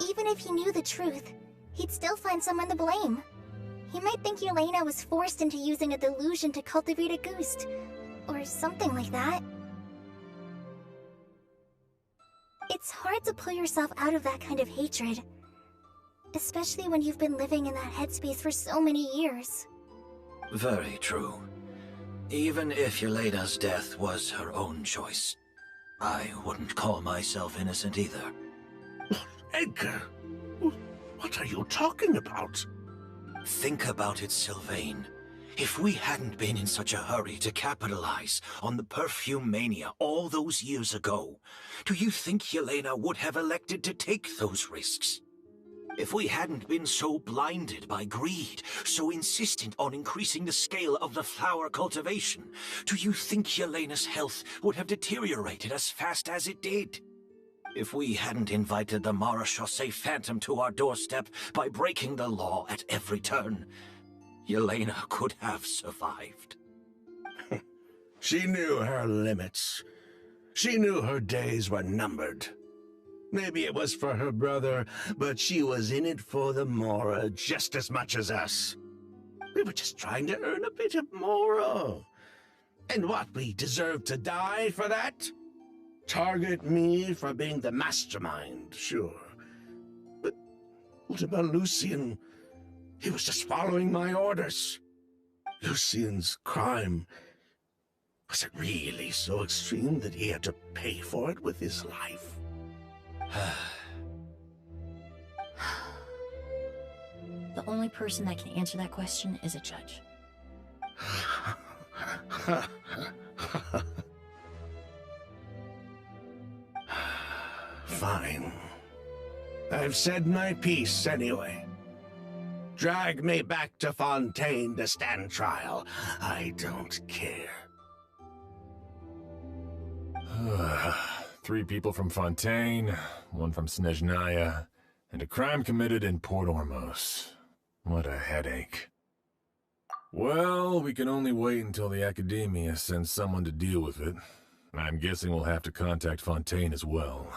Speaker 6: Even if he knew the truth, he'd still find someone to blame. He might think Yelena was forced into using a delusion to cultivate a Auguste, or something like that. It's hard to pull yourself out of that kind of hatred, especially when you've been living in that headspace for so many years.
Speaker 4: Very true. Even if Yelena's death was her own choice, I wouldn't call myself innocent either.
Speaker 8: Edgar, what are you talking about?
Speaker 4: Think about it, Sylvain. If we hadn't been in such a hurry to capitalize on the perfume mania all those years ago, do you think Yelena would have elected to take those risks? If we hadn't been so blinded by greed, so insistent on increasing the scale of the flower cultivation, do you think Yelena's health would have deteriorated as fast as it did? If we hadn't invited the Marechaussee Phantom to our doorstep by breaking the law at every turn, Yelena could have survived.
Speaker 8: She knew her limits. She knew her days were numbered. Maybe it was for her brother, but she was in it for the Mora just as much as us. We were just trying to earn a bit of Mora. And what, we deserve to die for that? Target me for being the mastermind, sure. But what about Lucien? He was just following my orders. Lucien's crime, was it really so extreme that he had to pay for it with his life?
Speaker 7: The only person that can answer that question is a judge.
Speaker 8: Fine. I've said my piece anyway. Drag me back to Fontaine to stand trial. I don't care.
Speaker 5: 3 people from Fontaine, 1 from Snezhnaya, and a crime committed in Port Ormos. What a headache. Well, we can only wait until the Academia sends someone to deal with it. I'm guessing we'll have to contact Fontaine as well.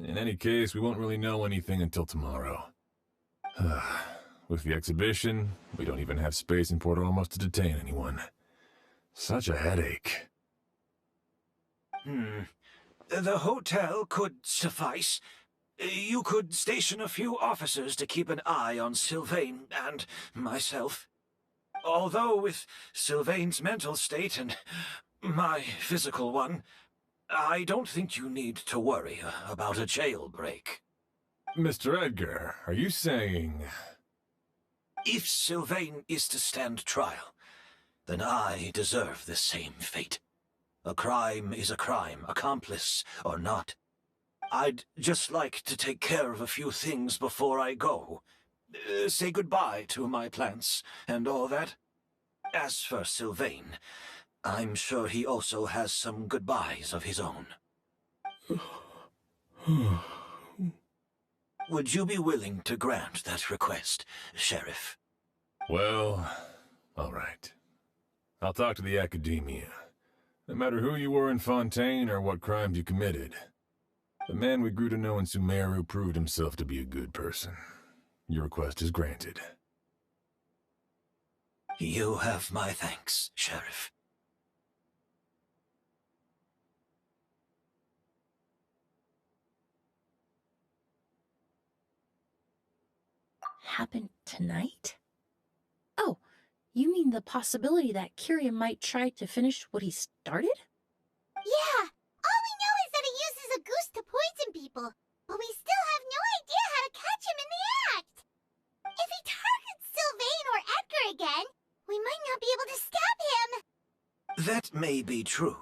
Speaker 5: In any case, we won't really know anything until tomorrow. With the exhibition, we don't even have space in Port Ormos to detain anyone. Such a headache.
Speaker 4: The hotel could suffice. You could station a few officers to keep an eye on Sylvain and myself. Although with Sylvain's mental state and my physical one, I don't think you need to worry about a jailbreak.
Speaker 5: Mr. Edgar, are you saying...
Speaker 4: If Sylvain is to stand trial, then I deserve the same fate. A crime is a crime, accomplice or not. I'd just like to take care of a few things before I go. Say goodbye to my plants and all that. As for Sylvain, I'm sure he also has some goodbyes of his own. Would you be willing to grant that request, Sheriff?
Speaker 5: Well, all right. I'll talk to the Academia. No matter who you were in Fontaine or what crimes you committed, the man we grew to know in Sumeru proved himself to be a good person. Your request is granted.
Speaker 4: You have my thanks, Sheriff.
Speaker 7: Happen tonight? Oh, you mean the possibility that Kyria might try to finish what he started?
Speaker 6: Yeah, all we know is that he uses a goose to poison people, but we still have no idea how to catch him in the act. If he targets Sylvain or Edgar again, we might not be able to stop him.
Speaker 4: That may be true,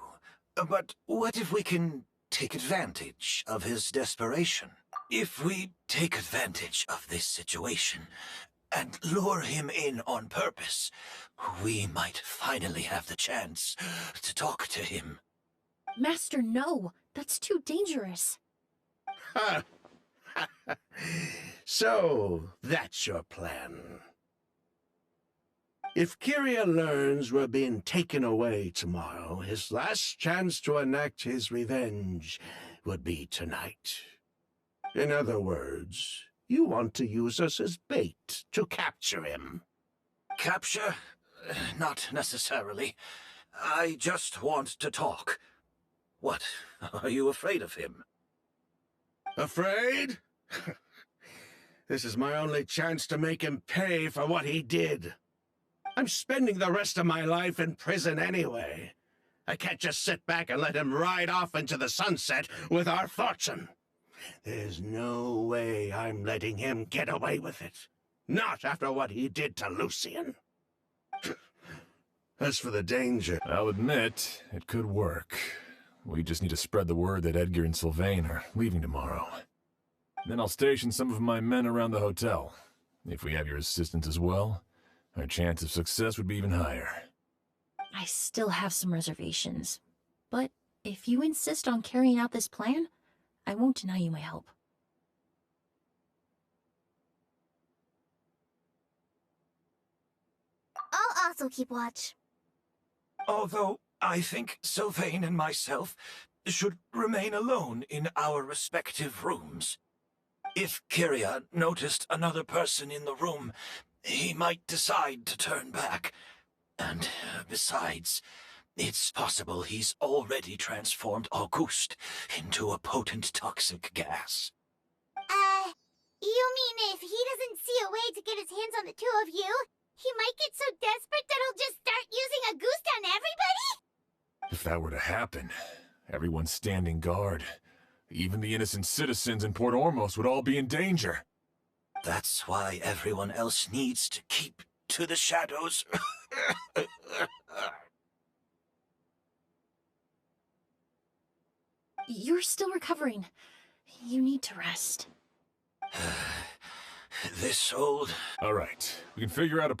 Speaker 4: but what if we can take advantage of his desperation? If we take advantage of this situation and lure him in on purpose, we might finally have the chance to talk to him.
Speaker 7: Master, no. That's too dangerous.
Speaker 8: Ha! So, that's your plan. If Kyria learns we're being taken away tomorrow, his last chance to enact his revenge would be tonight. In other words, you want to use us as bait to capture him.
Speaker 4: Capture? Not necessarily. I just want to talk. What? Are you afraid of him?
Speaker 8: Afraid? This is my only chance to make him pay for what he did. I'm spending the rest of my life in prison anyway. I can't just sit back and let him ride off into the sunset with our fortune. There's no way I'm letting him get away with it. Not after what he did to Lucian. As for the danger...
Speaker 5: I'll admit, it could work. We just need to spread the word that Edgar and Sylvain are leaving tomorrow. Then I'll station some of my men around the hotel. If we have your assistance as well, our chance of success would be even higher.
Speaker 7: I still have some reservations. But if you insist on carrying out this plan, I won't deny you my help.
Speaker 6: I'll also keep watch.
Speaker 4: Although I think Sylvain and myself should remain alone in our respective rooms. If Kyria noticed another person in the room, he might decide to turn back. And besides, it's possible he's already transformed Auguste into a potent toxic gas.
Speaker 6: You mean if he doesn't see a way to get his hands on the two of you, he might get so desperate that he'll just start using a goose on everybody?
Speaker 5: If that were to happen, everyone standing guard, even the innocent citizens in Port Ormos would all be in danger.
Speaker 4: That's why everyone else needs to keep to the shadows.
Speaker 7: You're still recovering. You need to rest.
Speaker 4: This old...
Speaker 5: All right, we can figure out a...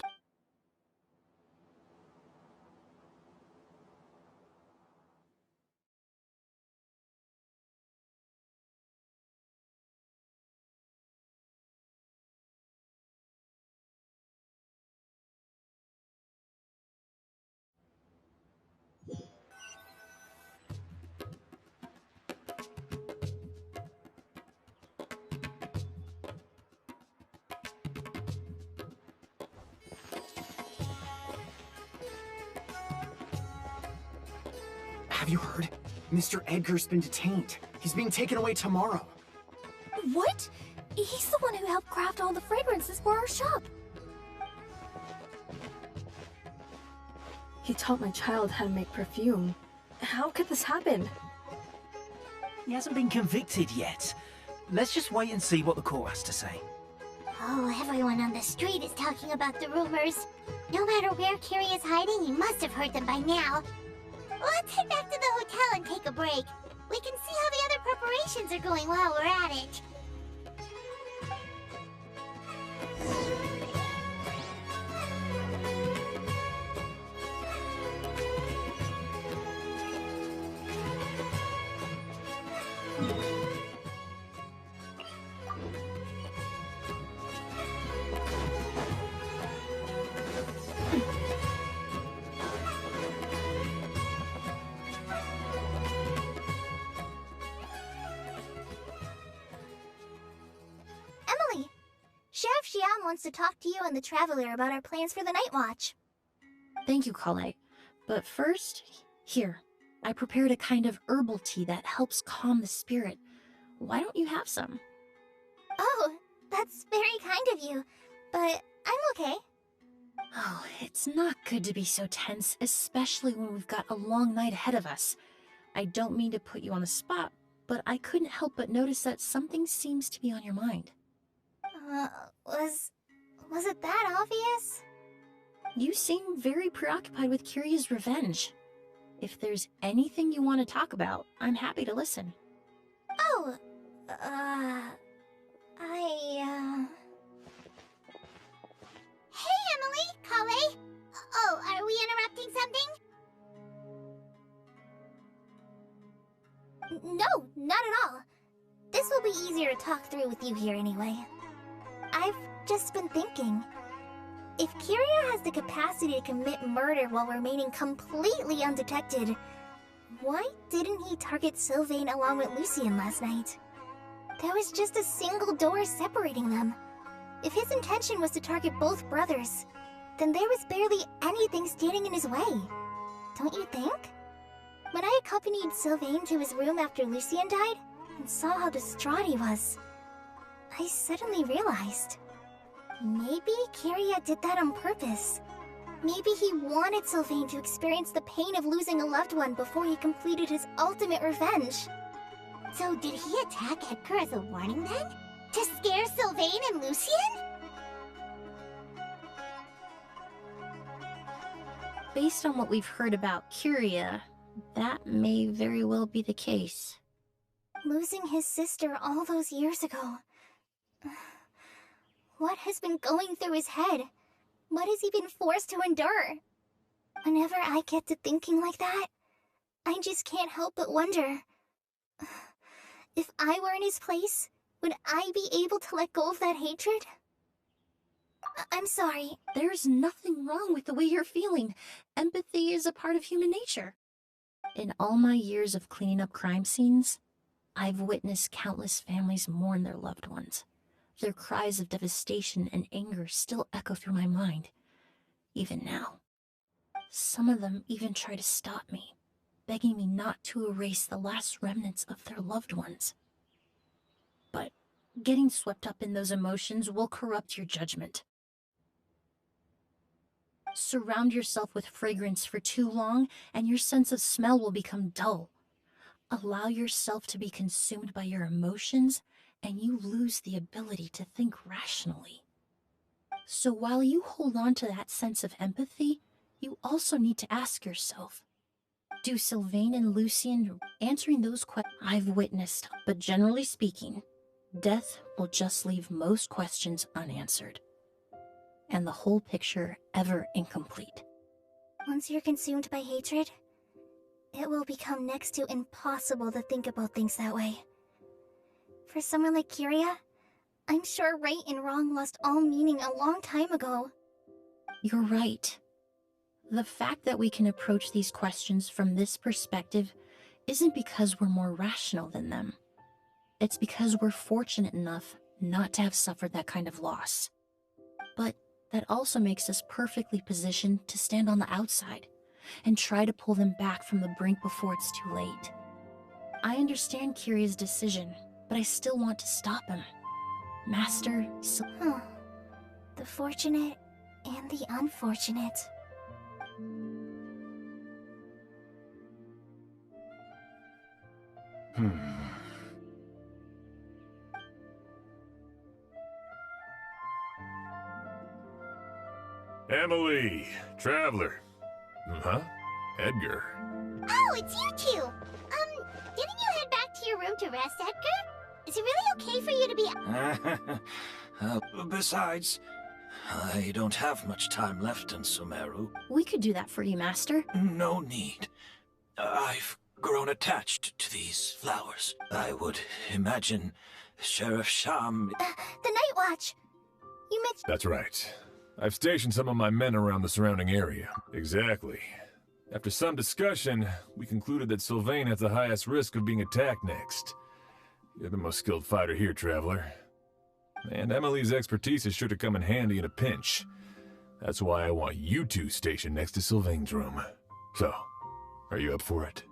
Speaker 10: Have you heard? Mr. Edgar's been detained. He's being taken away tomorrow.
Speaker 1: What? He's the one who helped craft all the fragrances for our shop.
Speaker 11: He taught my child how to make perfume. How could this happen?
Speaker 12: He hasn't been convicted yet. Let's just wait and see what the court has to say.
Speaker 6: Oh, everyone on the street is talking about the rumors. No matter where Kiri is hiding, he must have heard them by now. Let's head back to the hotel and take a break. We can see how the other preparations are going while we're at it. Emily, Sheriff Xian wants to talk to you and the Traveler about our plans for the Night Watch.
Speaker 7: Thank you, Kale. But first, here, I prepared a kind of herbal tea that helps calm the spirit. Why don't you have some?
Speaker 6: Oh, that's very kind of you, but I'm okay.
Speaker 7: Oh, it's not good to be so tense, especially when we've got a long night ahead of us. I don't mean to put you on the spot, but I couldn't help but notice that something seems to be on your mind.
Speaker 6: Was it that obvious?
Speaker 7: You seem very preoccupied with Kiria's revenge. If there's anything you want to talk about, I'm happy to listen.
Speaker 6: Oh, Hey, Emily, Kale. Oh, are we interrupting something? No, not at all. This will be easier to talk through with you here anyway. I've just been thinking. If Kiria has the capacity to commit murder while remaining completely undetected, why didn't he target Sylvain along with Lucien last night? There was just a single door separating them. If his intention was to target both brothers, then there was barely anything standing in his way. Don't you think? When I accompanied Sylvain to his room after Lucien died, and saw how distraught he was, I suddenly realized. Maybe Kiria did that on purpose. Maybe he wanted Sylvain to experience the pain of losing a loved one before he completed his ultimate revenge. So did he attack Edgar as a warning then? To scare Sylvain and Lucien?
Speaker 7: Based on what we've heard about Kiria, that may very well be the case.
Speaker 6: Losing his sister all those years ago. What has been going through his head? What has he been forced to endure? Whenever I get to thinking like that, I just can't help but wonder. If I were in his place, would I be able to let go of that hatred? I'm sorry.
Speaker 7: There's nothing wrong with the way you're feeling. Empathy is a part of human nature. In all my years of cleaning up crime scenes, I've witnessed countless families mourn their loved ones. Their cries of devastation and anger still echo through my mind, even now. Some of them even try to stop me, begging me not to erase the last remnants of their loved ones. But getting swept up in those emotions will corrupt your judgment. Surround yourself with fragrance for too long, and your sense of smell will become dull. Allow yourself to be consumed by your emotions, and you lose the ability to think rationally. So while you hold on to that sense of empathy, you also need to ask yourself, Do Sylvain and Lucien answering those questions I've witnessed, but generally speaking, death will just leave most questions unanswered, and the whole picture ever incomplete.
Speaker 6: Once you're consumed by hatred, it will become next to impossible to think about things that way. For someone like Kyria, I'm sure right and wrong lost all meaning a long time ago.
Speaker 7: You're right. The fact that we can approach these questions from this perspective isn't because we're more rational than them. It's because we're fortunate enough not to have suffered that kind of loss. But that also makes us perfectly positioned to stand on the outside and try to pull them back from the brink before it's too late. I understand Kyria's decision, but I still want to stop him. Master,
Speaker 6: The fortunate and the unfortunate.
Speaker 5: Emily, Traveler. Huh? Edgar.
Speaker 6: Oh, it's you two! Didn't you head back to your room to rest, Edgar? Is it really okay for you to be—
Speaker 4: Besides, I don't have much time left in Sumeru.
Speaker 7: We could do that for you, Master.
Speaker 4: No need. I've grown attached to these flowers. I would imagine Sheriff Sham—
Speaker 6: the Night Watch! You mentioned—
Speaker 5: That's right. I've stationed some of my men around the surrounding area. Exactly. After some discussion, we concluded that Sylvain has the highest risk of being attacked next. You're the most skilled fighter here, Traveler. And Emily's expertise is sure to come in handy in a pinch. That's why I want you two stationed next to Sylvain's room. So, are you up for it?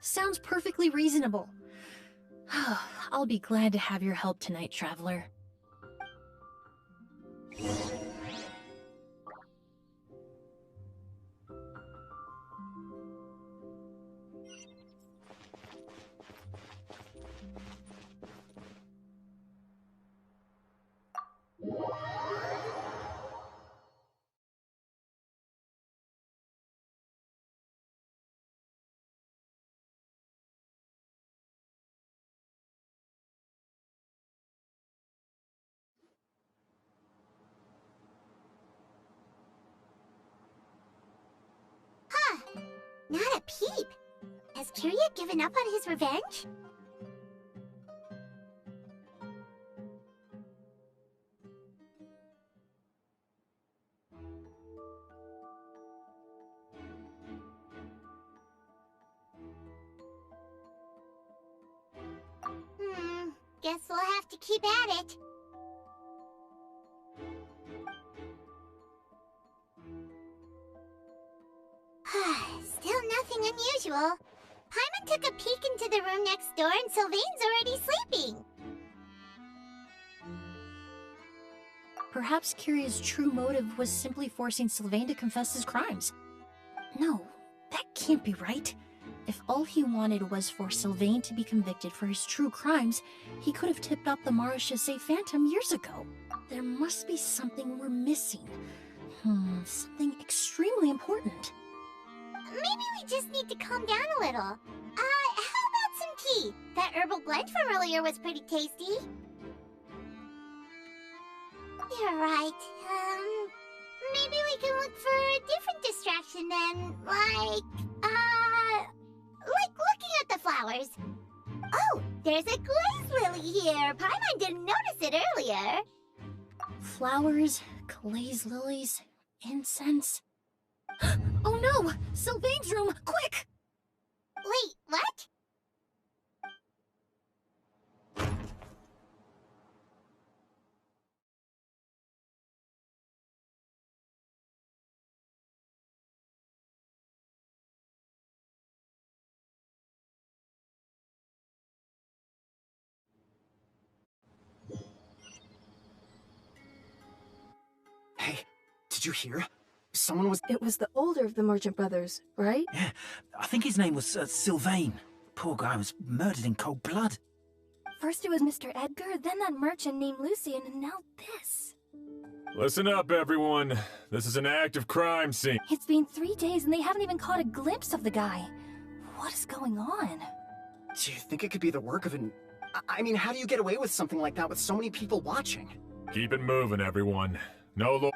Speaker 7: Sounds perfectly reasonable. I'll be glad to have your help tonight, Traveler.
Speaker 6: Not a peep! Has Kyria given up on his revenge? Guess we'll have to keep at it. Still nothing unusual. Paimon took a peek into the room next door and Sylvain's already sleeping.
Speaker 7: Perhaps Kyria's true motive was simply forcing Sylvain to confess his crimes. No, that can't be right. If all he wanted was for Sylvain to be convicted for his true crimes, he could have tipped off the Marechaussee Phantom years ago. There must be something we're missing. Something extremely important.
Speaker 6: Maybe we just need to calm down a little. How about some tea? That herbal blend from earlier was pretty tasty. You're right. Maybe we can look for a different distraction then, like looking at the flowers. Oh, there's a glaze lily here. Paimon didn't notice it earlier.
Speaker 7: Flowers, glaze lilies, incense. Oh no! Sylvain's room! Quick!
Speaker 6: Wait, what?
Speaker 10: Hey, did you hear? Someone was—
Speaker 11: It was the older of the merchant brothers, right?
Speaker 12: Yeah, I think his name was Sylvain. Poor guy was murdered in cold blood.
Speaker 1: First it was Mr. Edgar, then that merchant named Lucien, and now this.
Speaker 5: Listen up, everyone. This is an active crime scene.
Speaker 13: It's been 3 days and they haven't even caught a glimpse of the guy. What is going on?
Speaker 10: Do you think it could be the work of an... I mean, how do you get away with something like that with so many people watching?
Speaker 5: Keep it moving, everyone. No lo-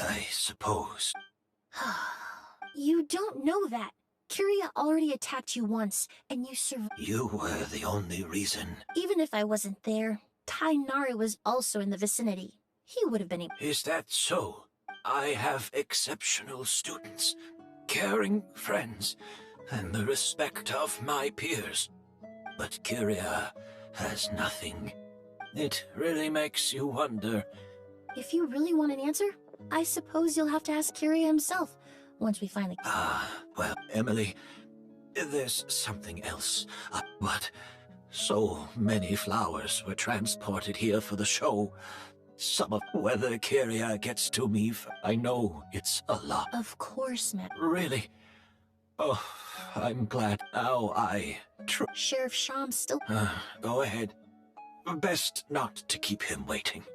Speaker 4: I suppose.
Speaker 13: You don't know that. Curia already attacked you once, and you survived.
Speaker 4: You were the only reason.
Speaker 13: Even if I wasn't there, Tainari was also in the vicinity. He would have been able.
Speaker 4: Is that so? I have exceptional students, caring friends, and the respect of my peers. But Curia has nothing. It really makes you wonder.
Speaker 13: If you really want an answer, I suppose you'll have to ask Curia himself, once we finally...
Speaker 4: Well, Emily, there's something else. But so many flowers were transported here for the show. Some of whether Curia gets to me, I know it's a lot.
Speaker 13: Of course, Matt.
Speaker 4: Really? Oh, I'm glad now
Speaker 13: Sheriff Sham still...
Speaker 4: Go ahead. Best not to keep him waiting.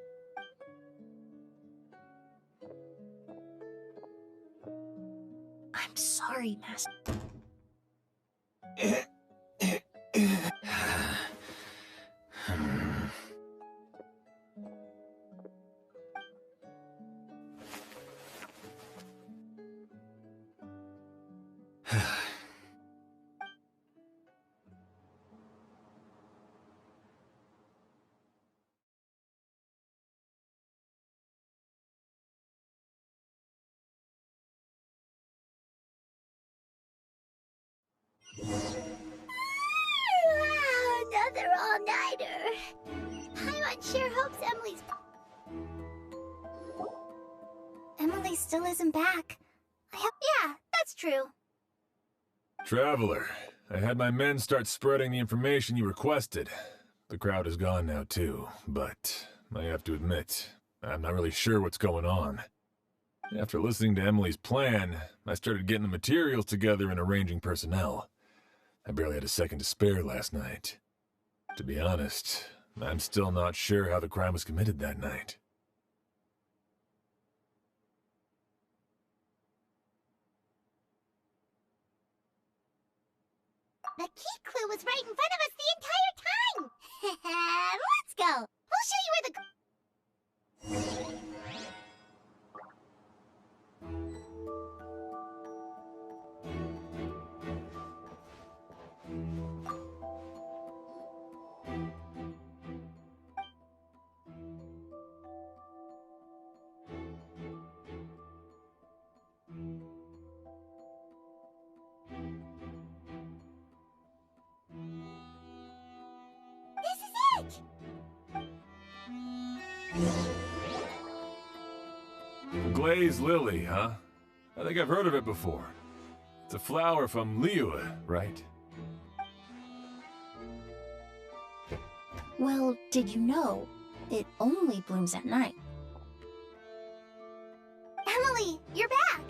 Speaker 13: I'm sorry, Master.
Speaker 6: Another all-nighter. Paimon sure hopes Emily still isn't back. Yeah, that's true.
Speaker 5: Traveler, I had my men start spreading the information you requested. The crowd is gone now, too, but I have to admit, I'm not really sure what's going on. After listening to Emily's plan, I started getting the materials together and arranging personnel. I barely had a second to spare last night. To be honest, I'm still not sure how the crime was committed that night.
Speaker 6: The key clue was right in front of us the entire time! Let's go! I'll show you where the... This is it!
Speaker 5: Glazed lily, huh? I think I've heard of it before. It's a flower from Liyue, right?
Speaker 13: Well, did you know? It only blooms at night.
Speaker 6: Emily, you're back!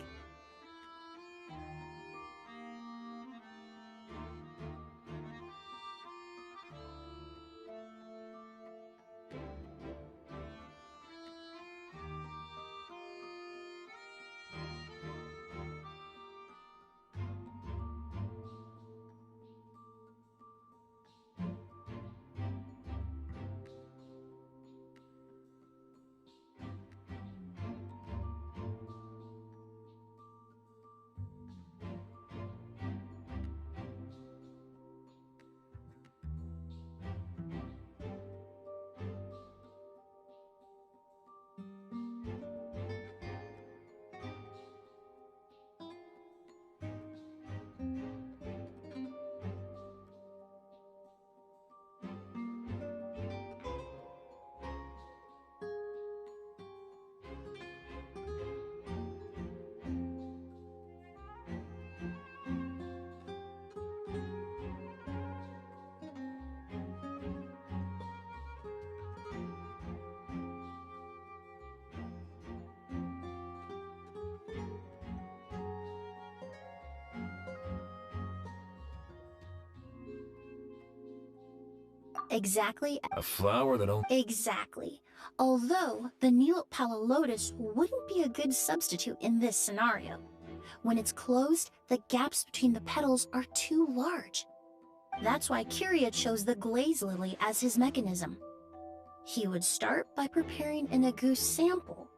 Speaker 13: Exactly.
Speaker 5: A flower that only...
Speaker 13: Exactly. Although, the Neopalalotus wouldn't be a good substitute in this scenario. When it's closed, the gaps between the petals are too large. That's why Kyria chose the glaze lily as his mechanism. He would start by preparing an agouti sample.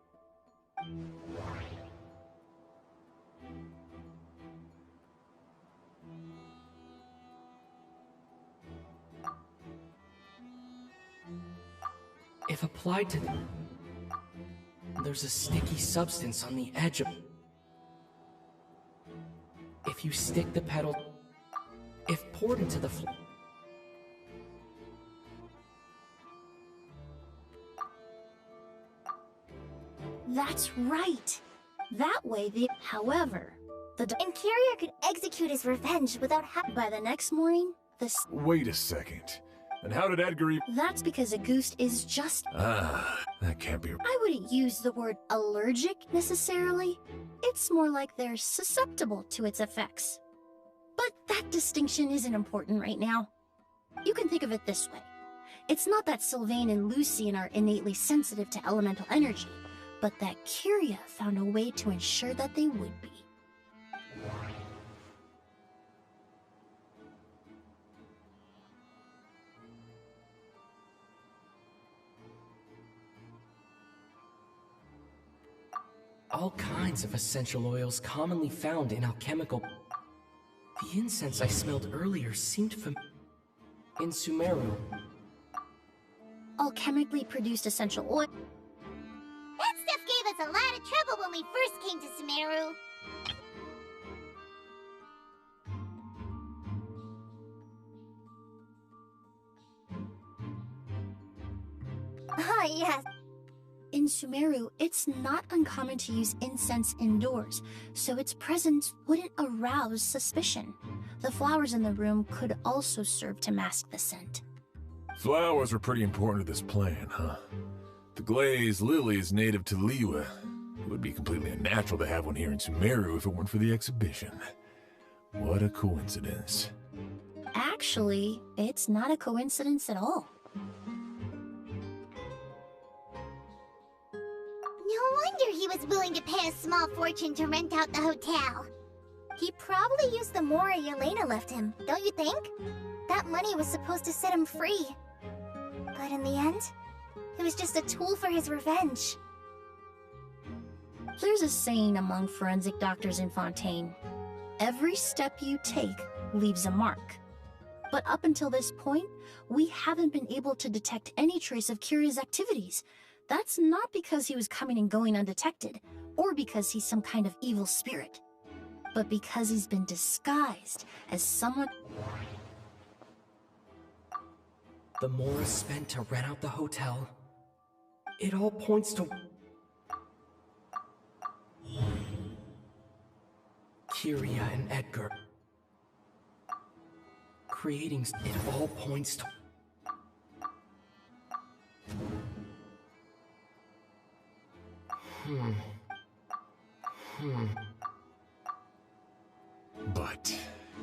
Speaker 14: If applied to there's a sticky substance on the edge of... If you stick the petal... If poured into the floor...
Speaker 13: That's right. That way However,
Speaker 6: And Kyria could execute his revenge without
Speaker 13: by the next morning,
Speaker 5: Wait a second. And how did Edgar
Speaker 13: That's because a goose is just...
Speaker 5: Ah, that can't be...
Speaker 13: I wouldn't use the word allergic necessarily. It's more like they're susceptible to its effects. But that distinction isn't important right now. You can think of it this way. It's not that Sylvain and Lucian are innately sensitive to elemental energy, but that Kyria found a way to ensure that they would be.
Speaker 14: All kinds of essential oils commonly found in alchemical... The incense I smelled earlier seemed in Sumeru.
Speaker 13: Alchemically produced essential oil...
Speaker 6: That stuff gave us a lot of trouble when we first came to Sumeru. Oh, yes.
Speaker 13: In Sumeru, it's not uncommon to use incense indoors, so its presence wouldn't arouse suspicion. The flowers in the room could also serve to mask the scent.
Speaker 5: Flowers were pretty important to this plan, huh? The glazed lily is native to Liyue. It would be completely unnatural to have one here in Sumeru if it weren't for the exhibition. What a coincidence.
Speaker 13: Actually, it's not a coincidence at all.
Speaker 6: No wonder he was willing to pay a small fortune to rent out the hotel. He probably used the mora Yelena left him, don't you think? That money was supposed to set him free. But in the end, it was just a tool for his revenge.
Speaker 13: There's a saying among forensic doctors in Fontaine. Every step you take leaves a mark. But up until this point, we haven't been able to detect any trace of Kyria's activities. That's not because he was coming and going undetected, or because he's some kind of evil spirit, but because he's been disguised as someone...
Speaker 14: The mora spent to rent out the hotel. It all points to... Kyria and Edgar. Creating... It all points to...
Speaker 5: But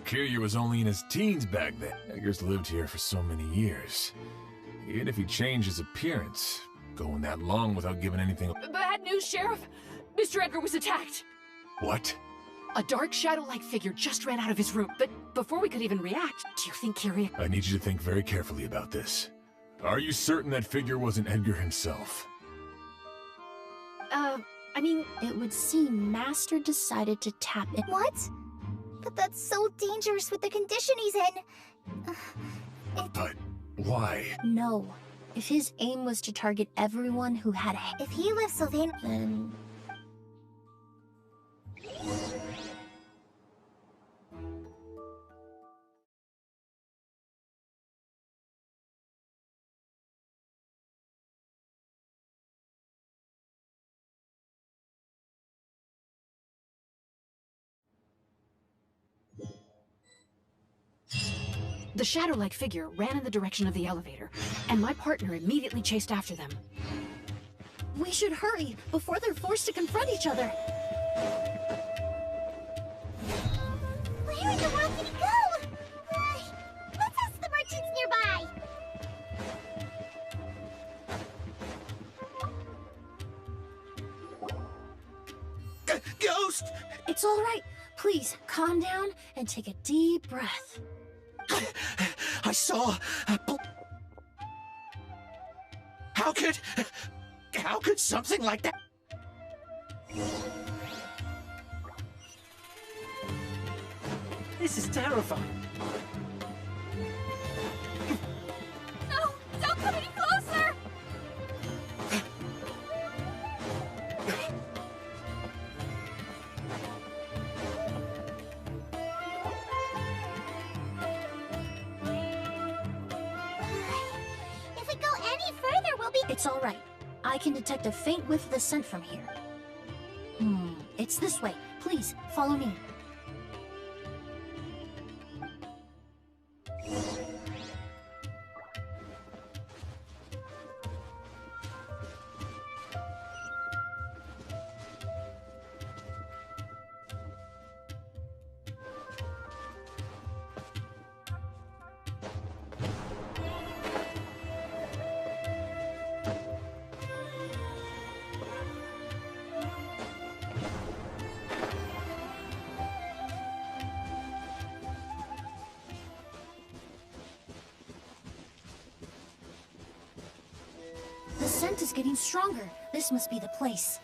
Speaker 5: Kyria was only in his teens back then. Edgar's lived here for so many years. Even if he changed his appearance, going that long without giving anything...
Speaker 15: Bad news, Sheriff! Mr. Edgar was attacked!
Speaker 5: What?
Speaker 15: A dark shadow-like figure just ran out of his room, but before we could even react, do you think Kyria...
Speaker 5: I need you to think very carefully about this. Are you certain that figure wasn't Edgar himself?
Speaker 13: I mean, it would seem Master decided to tap it.
Speaker 6: What? But that's so dangerous with the condition he's in.
Speaker 5: But why?
Speaker 13: No. If his aim was to target everyone who had
Speaker 6: If he left Sylvain...
Speaker 13: then...
Speaker 15: The shadow-like figure ran in the direction of the elevator, and my partner immediately chased after them.
Speaker 13: We should hurry before they're forced to confront each other.
Speaker 6: Where in the world did he go? Let's ask the merchants nearby.
Speaker 13: ghost! It's all right. Please, calm down and take a deep breath.
Speaker 8: I saw a How could something like that?
Speaker 12: This is terrifying.
Speaker 1: No! Don't come any closer!
Speaker 6: If we go any further, we'll be...
Speaker 13: It's all right. I can detect a faint whiff of the scent from here. It's this way. Please, follow me. The scent is getting stronger. This must be the place.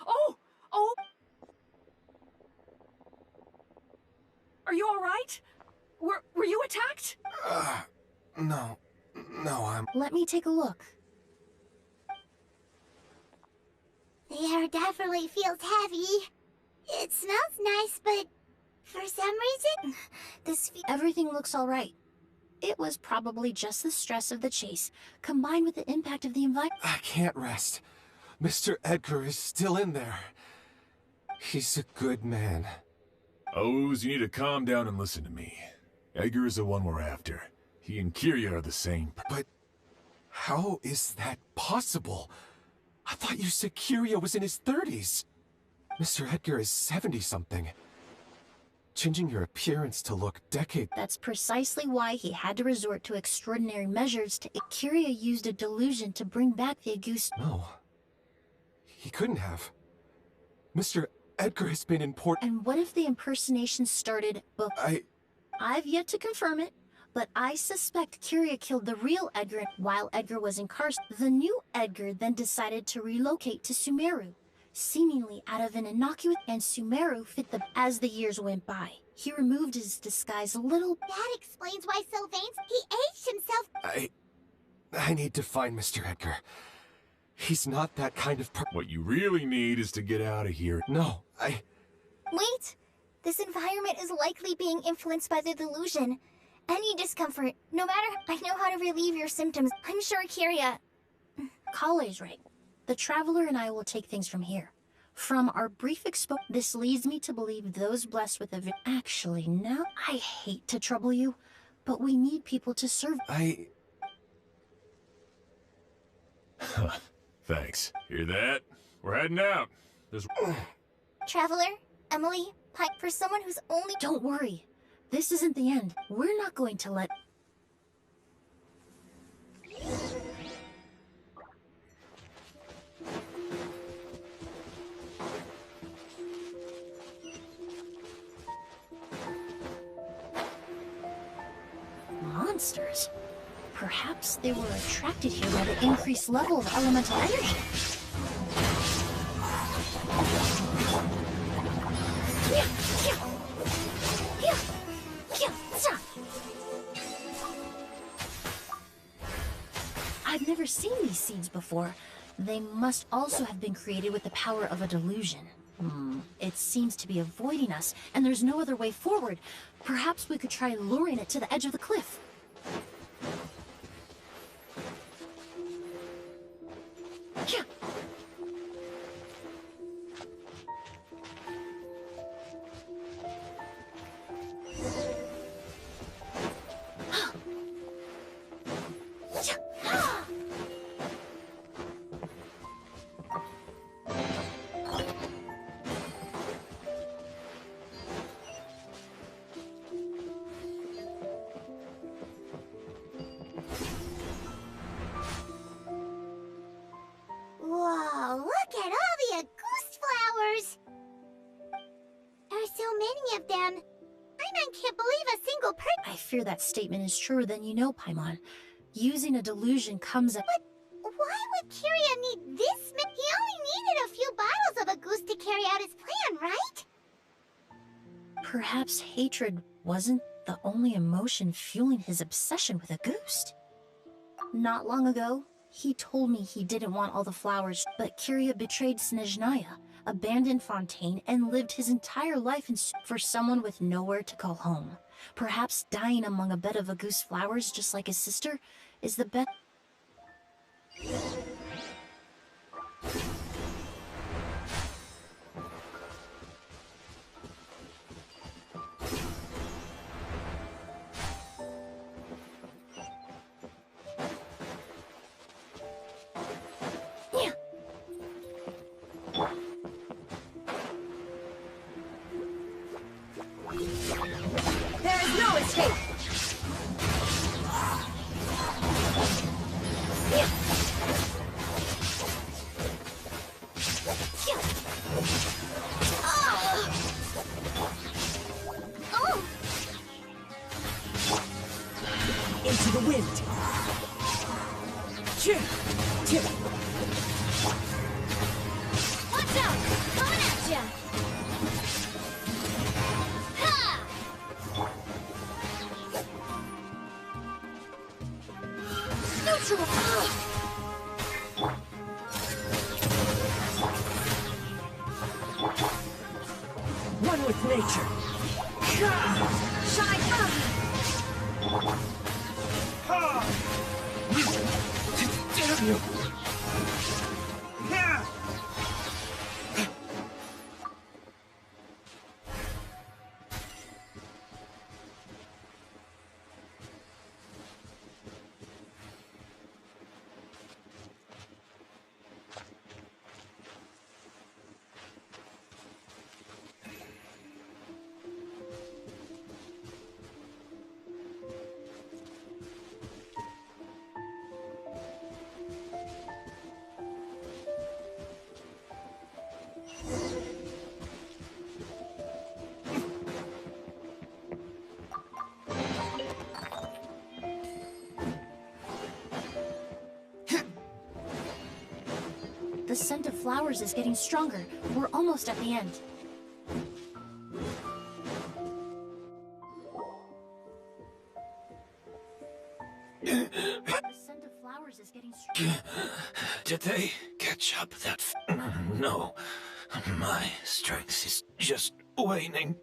Speaker 15: Oh! Oh! Are you all right? Were you attacked?
Speaker 5: No, I'm...
Speaker 13: Let me take a look.
Speaker 6: The air definitely feels heavy. It smells nice, but for some reason,
Speaker 13: Everything looks all right. It was probably just the stress of the chase, combined with the impact of the environment.
Speaker 5: I can't rest. Mr. Edgar is still in there. He's a good man. Oz, you need to calm down and listen to me. Edgar is the one we're after. He and Kyria are the same. But how is that possible? I thought you said Kyria was in his 30s. Mr. Edgar is 70-something. Changing your appearance to look decade...
Speaker 13: That's precisely why he had to resort to extraordinary measures to... Kyria used a delusion to bring back the Auguste...
Speaker 5: No. He couldn't have. Mr. Edgar has been important...
Speaker 13: And what if the impersonation started... I've yet to confirm it, but I suspect Kyria killed the real Edgar while Edgar was incarcerated. The new Edgar then decided to relocate to Sumeru, seemingly out of an innocuous... And Sumeru fit the... As the years went by, he removed his disguise a little...
Speaker 6: That explains why Sylvain's... He aged himself...
Speaker 5: I need to find Mr. Edgar. He's not that kind of What you really need is to get out of here. No,
Speaker 6: Wait! This environment is likely being influenced by the delusion. Any discomfort, no matter... I know how to relieve your symptoms. I'm sure Kyria...
Speaker 13: Kale's right. The Traveler and I will take things from here. From our brief expo... This leads me to believe those blessed with a... Actually, no, I hate to trouble you, but we need people to serve...
Speaker 5: Thanks. Hear that? We're heading out. There's...
Speaker 6: Traveler, Emily, Pike, for someone who's only...
Speaker 13: Don't worry. This isn't the end. We're not going to let... Monsters? Perhaps they were attracted here by the increased level of elemental energy. I've never seen these seeds before. They must also have been created with the power of a delusion. It seems to be avoiding us, and there's no other way forward. Perhaps we could try luring it to the edge of the cliff.
Speaker 6: so many of them. Paimon can't believe a single person.
Speaker 13: I fear that statement is truer than you know, Paimon. Using a delusion comes at—
Speaker 6: But why would Kiria need this many? He only needed a few bottles of a goose to carry out his plan, right?
Speaker 13: Perhaps hatred wasn't the only emotion fueling his obsession with a goose. Not long ago, he told me he didn't want all the flowers, but Kiria betrayed Snezhnaya, abandoned Fontaine, and lived his entire life for someone with nowhere to call home. Perhaps dying among a bed of Agus flowers just like his sister is the best.
Speaker 11: There is no escape! Into the wind!
Speaker 1: Watch out! Coming at ya! Ha! Neutral!
Speaker 12: One with nature.
Speaker 1: Shine up!
Speaker 12: Damn you!
Speaker 13: The scent of flowers is getting stronger. We're almost at the end. The scent of flowers is getting stronger.
Speaker 4: Did they catch up that No. My strength is just waning.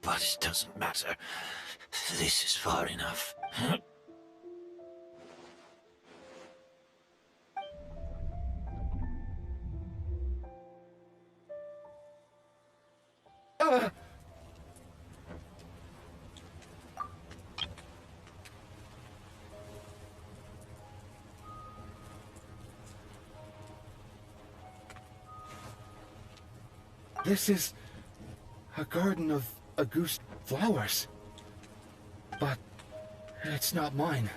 Speaker 4: But it doesn't matter. This is far enough.
Speaker 8: This is a garden of Agus flowers. But it's not mine.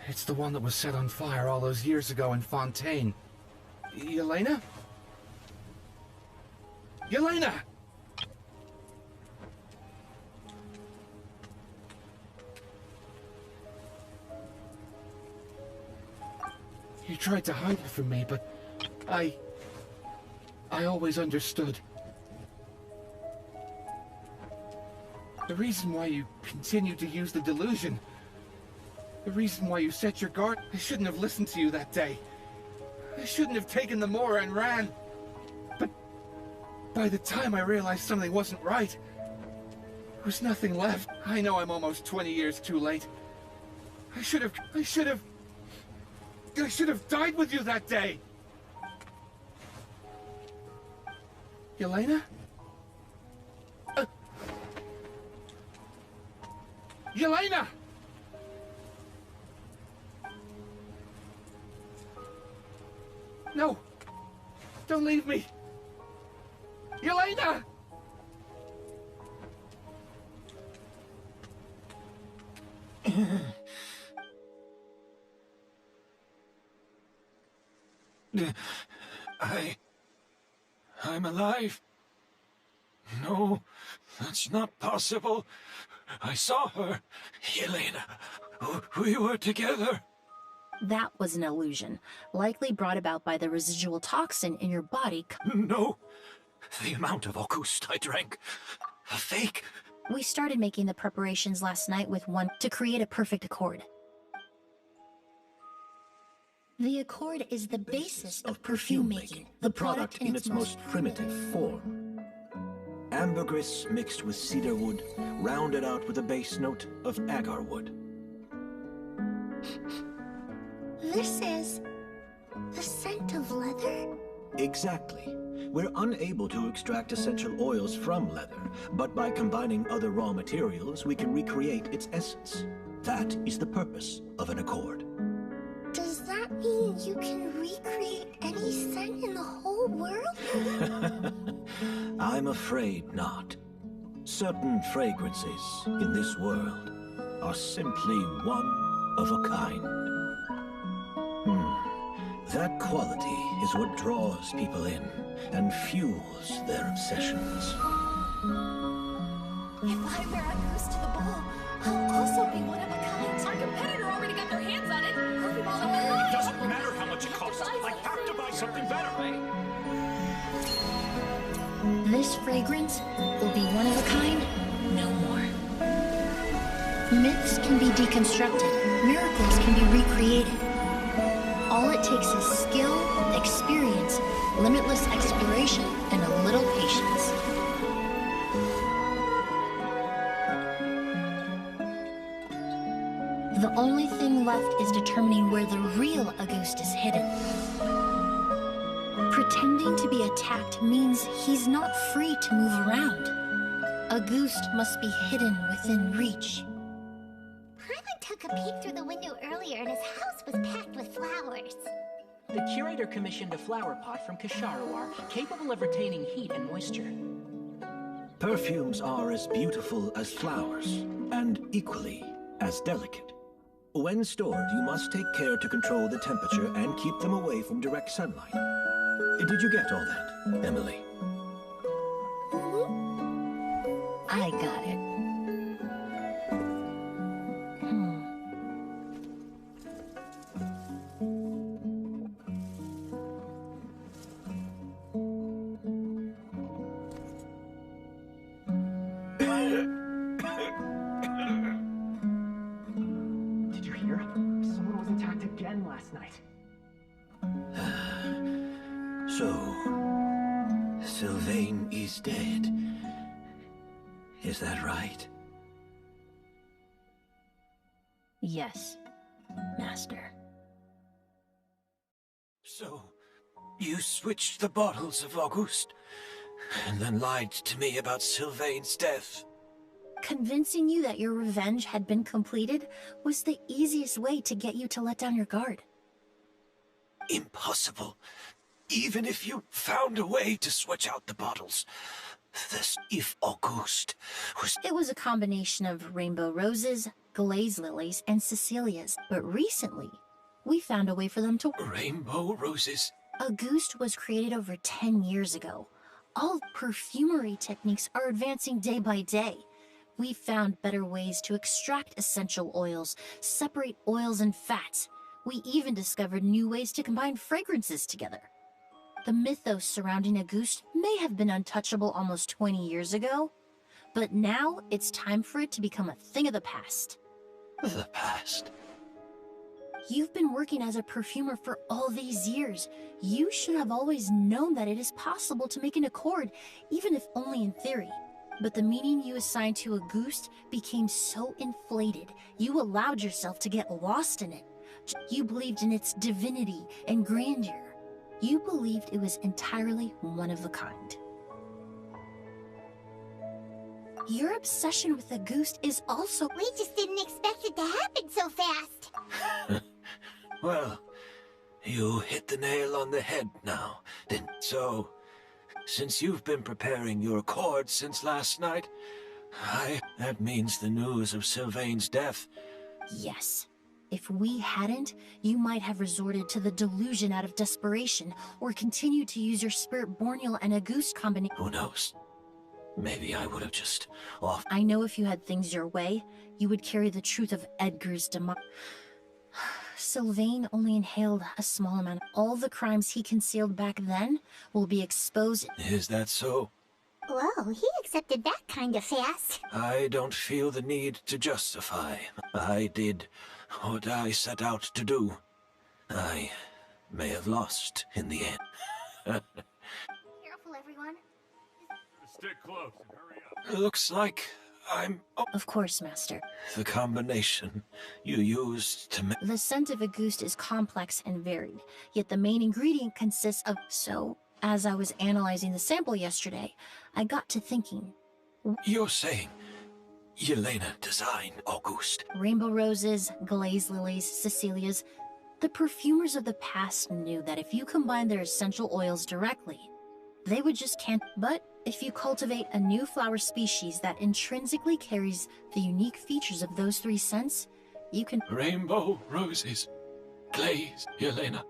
Speaker 8: It's the one that was set on fire all those years ago in Fontaine. Yelena? Yelena! You tried to hide it from me, but I always understood. The reason why you continued to use the delusion, the reason why you set your guard, I shouldn't have listened to you that day. I shouldn't have taken the moor and ran. But by the time I realized something wasn't right, there was nothing left. I know I'm almost 20 years too late. I should have died with you that day. Yelena? Yelena! No! Don't leave me! Yelena!
Speaker 3: I'm alive. No, that's not possible. I saw her. Elena, we were together.
Speaker 13: That was an illusion, likely brought about by the residual toxin in your body.
Speaker 4: No, the amount of August I drank. A fake.
Speaker 13: We started making the preparations last night with one to create a perfect accord. The accord is the basis of perfume making, the product in its most primitive
Speaker 16: form. Ambergris mixed with cedar wood, rounded out with a base note of agar wood.
Speaker 6: This is the scent of leather?
Speaker 16: Exactly. We're unable to extract essential oils from leather, but by combining other raw materials, we can recreate its essence. That is the purpose of an accord.
Speaker 6: Does that mean you can recreate any scent in the whole world?
Speaker 16: I'm afraid not. Certain fragrances in this world are simply one of a kind. That quality is what draws people in and fuels their obsessions.
Speaker 1: If I wear a goose to the ball, I'll also be one of a kind. Our competitor already got their hands on it. Perfume all in my
Speaker 3: It doesn't matter how much it costs. I have to buy something better.
Speaker 13: This fragrance will be one of a kind, no more. Myths can be deconstructed, miracles can be recreated. All it takes is skill, experience, limitless exploration, and a little patience. The only thing left is determining where the real Auguste is hidden. Pretending to be attacked means he's not free to move around. Auguste must be hidden within reach.
Speaker 6: Paimon took a peek through the window earlier and his house was packed with flowers.
Speaker 2: The curator commissioned a flower pot from Kasharawar, capable of retaining heat and moisture.
Speaker 16: Perfumes are as beautiful as flowers, and equally as delicate. When stored, you must take care to control the temperature and keep them away from direct sunlight. Did you get all that, Emily?
Speaker 13: I got it.
Speaker 10: Did you hear? Someone was attacked again last night.
Speaker 16: So, Sylvain is dead. Is that right?
Speaker 13: Yes, Master.
Speaker 4: So, you switched the bottles of August, and then lied to me about Sylvain's death.
Speaker 13: Convincing you that your revenge had been completed was the easiest way to get you to let down your guard.
Speaker 4: Impossible. Even if you found a way to switch out the bottles. If Auguste was...
Speaker 13: It was a combination of rainbow roses, glaze lilies, and Cecilias. But recently, we found a way for them to...
Speaker 4: Rainbow roses?
Speaker 13: Auguste was created over 10 years ago. All perfumery techniques are advancing day by day. We found better ways to extract essential oils, separate oils and fats. We even discovered new ways to combine fragrances together. The mythos surrounding Auguste may have been untouchable almost 20 years ago, but now it's time for it to become a thing of the past.
Speaker 4: The past?
Speaker 13: You've been working as a perfumer for all these years. You should have always known that it is possible to make an accord, even if only in theory. But the meaning you assigned to Auguste became so inflated, you allowed yourself to get lost in it. You believed in its divinity and grandeur. You believed it was entirely one of a kind. Your obsession with Auguste is also...
Speaker 6: We just didn't expect it to happen so fast.
Speaker 4: Well, you hit the nail on the head now, didn't so? Since you've been preparing your accord since last night, that means the news of Sylvain's death.
Speaker 13: Yes. If we hadn't, you might have resorted to the delusion out of desperation, or continued to use your spirit borneal and a goose combination.
Speaker 4: Who knows? Maybe I would have just off.
Speaker 13: I know if you had things your way, you would carry the truth of Edgar's demise. Sylvain only inhaled a small amount. All the crimes he concealed back then will be exposed.
Speaker 4: Is that so?
Speaker 6: Whoa, he accepted that kind of fast.
Speaker 4: I don't feel the need to justify. I did what I set out to do. I may have lost in the end.
Speaker 6: Careful, everyone.
Speaker 5: Stick close and hurry up.
Speaker 4: Looks like I'm...
Speaker 13: Of course, Master.
Speaker 4: The combination you used to make...
Speaker 13: The scent of a goose is complex and varied, yet the main ingredient consists of... So, as I was analyzing the sample yesterday, I got to thinking.
Speaker 4: You're saying Yelena designed Auguste?
Speaker 13: Rainbow roses, glazed lilies, Cecilias. The perfumers of the past knew that if you combine their essential oils directly, they would just can't. But if you cultivate a new flower species that intrinsically carries the unique features of those three scents, you can...
Speaker 4: Rainbow roses, glazed Yelena.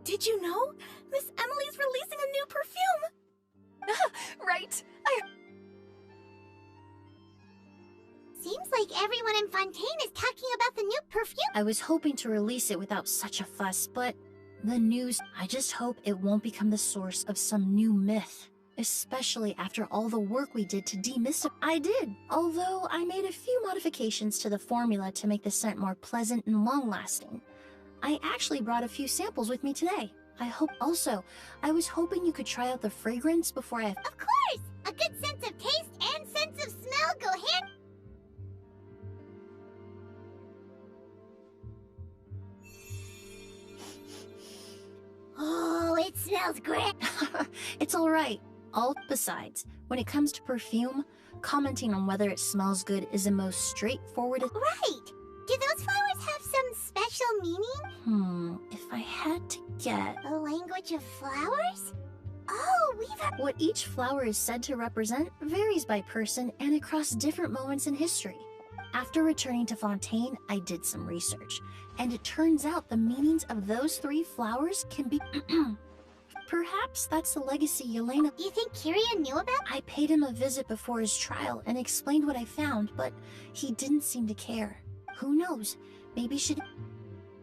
Speaker 11: Did you know? Miss Emily's releasing a new perfume! Right.
Speaker 6: Seems like everyone in Fontaine is talking about the new perfume.
Speaker 13: I was hoping to release it without such a fuss, but the news... I just hope it won't become the source of some new myth. Especially after all the work we did to demystify... I did, although I made a few modifications to the formula to make the scent more pleasant and long-lasting. I actually brought a few samples with me today. I was hoping you could try out the fragrance before I...
Speaker 6: Of course! A good sense of taste and sense of smell go hand... Oh, it smells great!
Speaker 13: It's alright. Besides, when it comes to perfume, commenting on whether it smells good is the most straightforward...
Speaker 6: Right! Do those flowers have some special meaning?
Speaker 13: If I had to get...
Speaker 6: The language of flowers? Oh, we've...
Speaker 13: What each flower is said to represent varies by person and across different moments in history. After returning to Fontaine, I did some research, and it turns out the meanings of those three flowers can be... Perhaps that's the legacy Yelena...
Speaker 6: You think Kyria knew about?
Speaker 13: I paid him a visit before his trial and explained what I found, but he didn't seem to care. Who knows? Maybe she...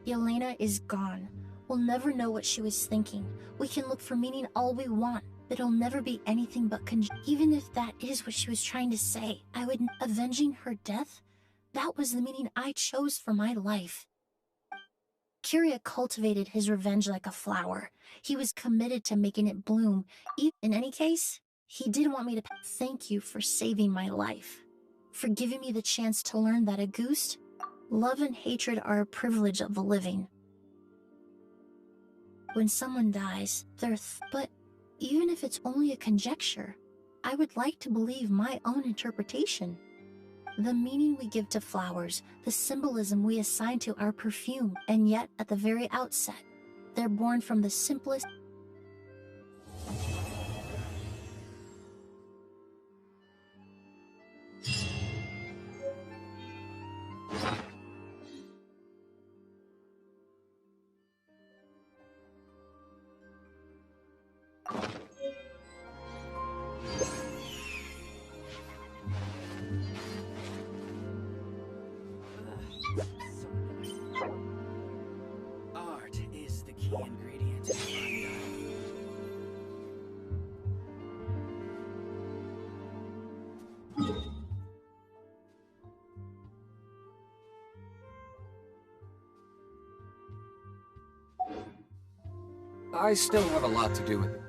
Speaker 13: Yelena is gone. We'll never know what she was thinking. We can look for meaning all we want. It'll never be anything but even if that is what she was trying to say. Avenging her death? That was the meaning I chose for my life. Kyria cultivated his revenge like a flower. He was committed to making it bloom. In any case, he did want me to thank you for saving my life. For giving me the chance to learn that Auguste, love and hatred are a privilege of the living. When someone dies, but even if it's only a conjecture, I would like to believe my own interpretation. The meaning we give to flowers, the symbolism we assign to our perfume, and yet at the very outset, they're born from the simplest...
Speaker 12: Art is the key ingredient.
Speaker 14: I still have a lot to do with it.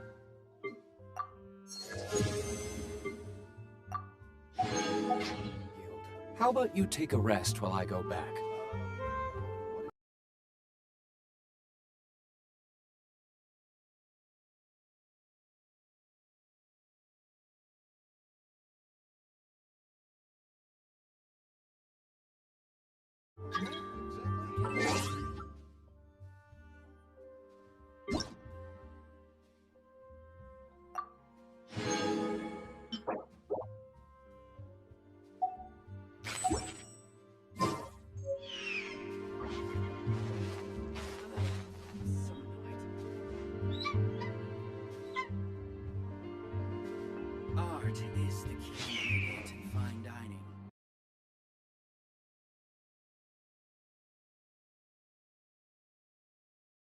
Speaker 14: How about you take a rest while I go back?
Speaker 17: Art is the key ingredient in fine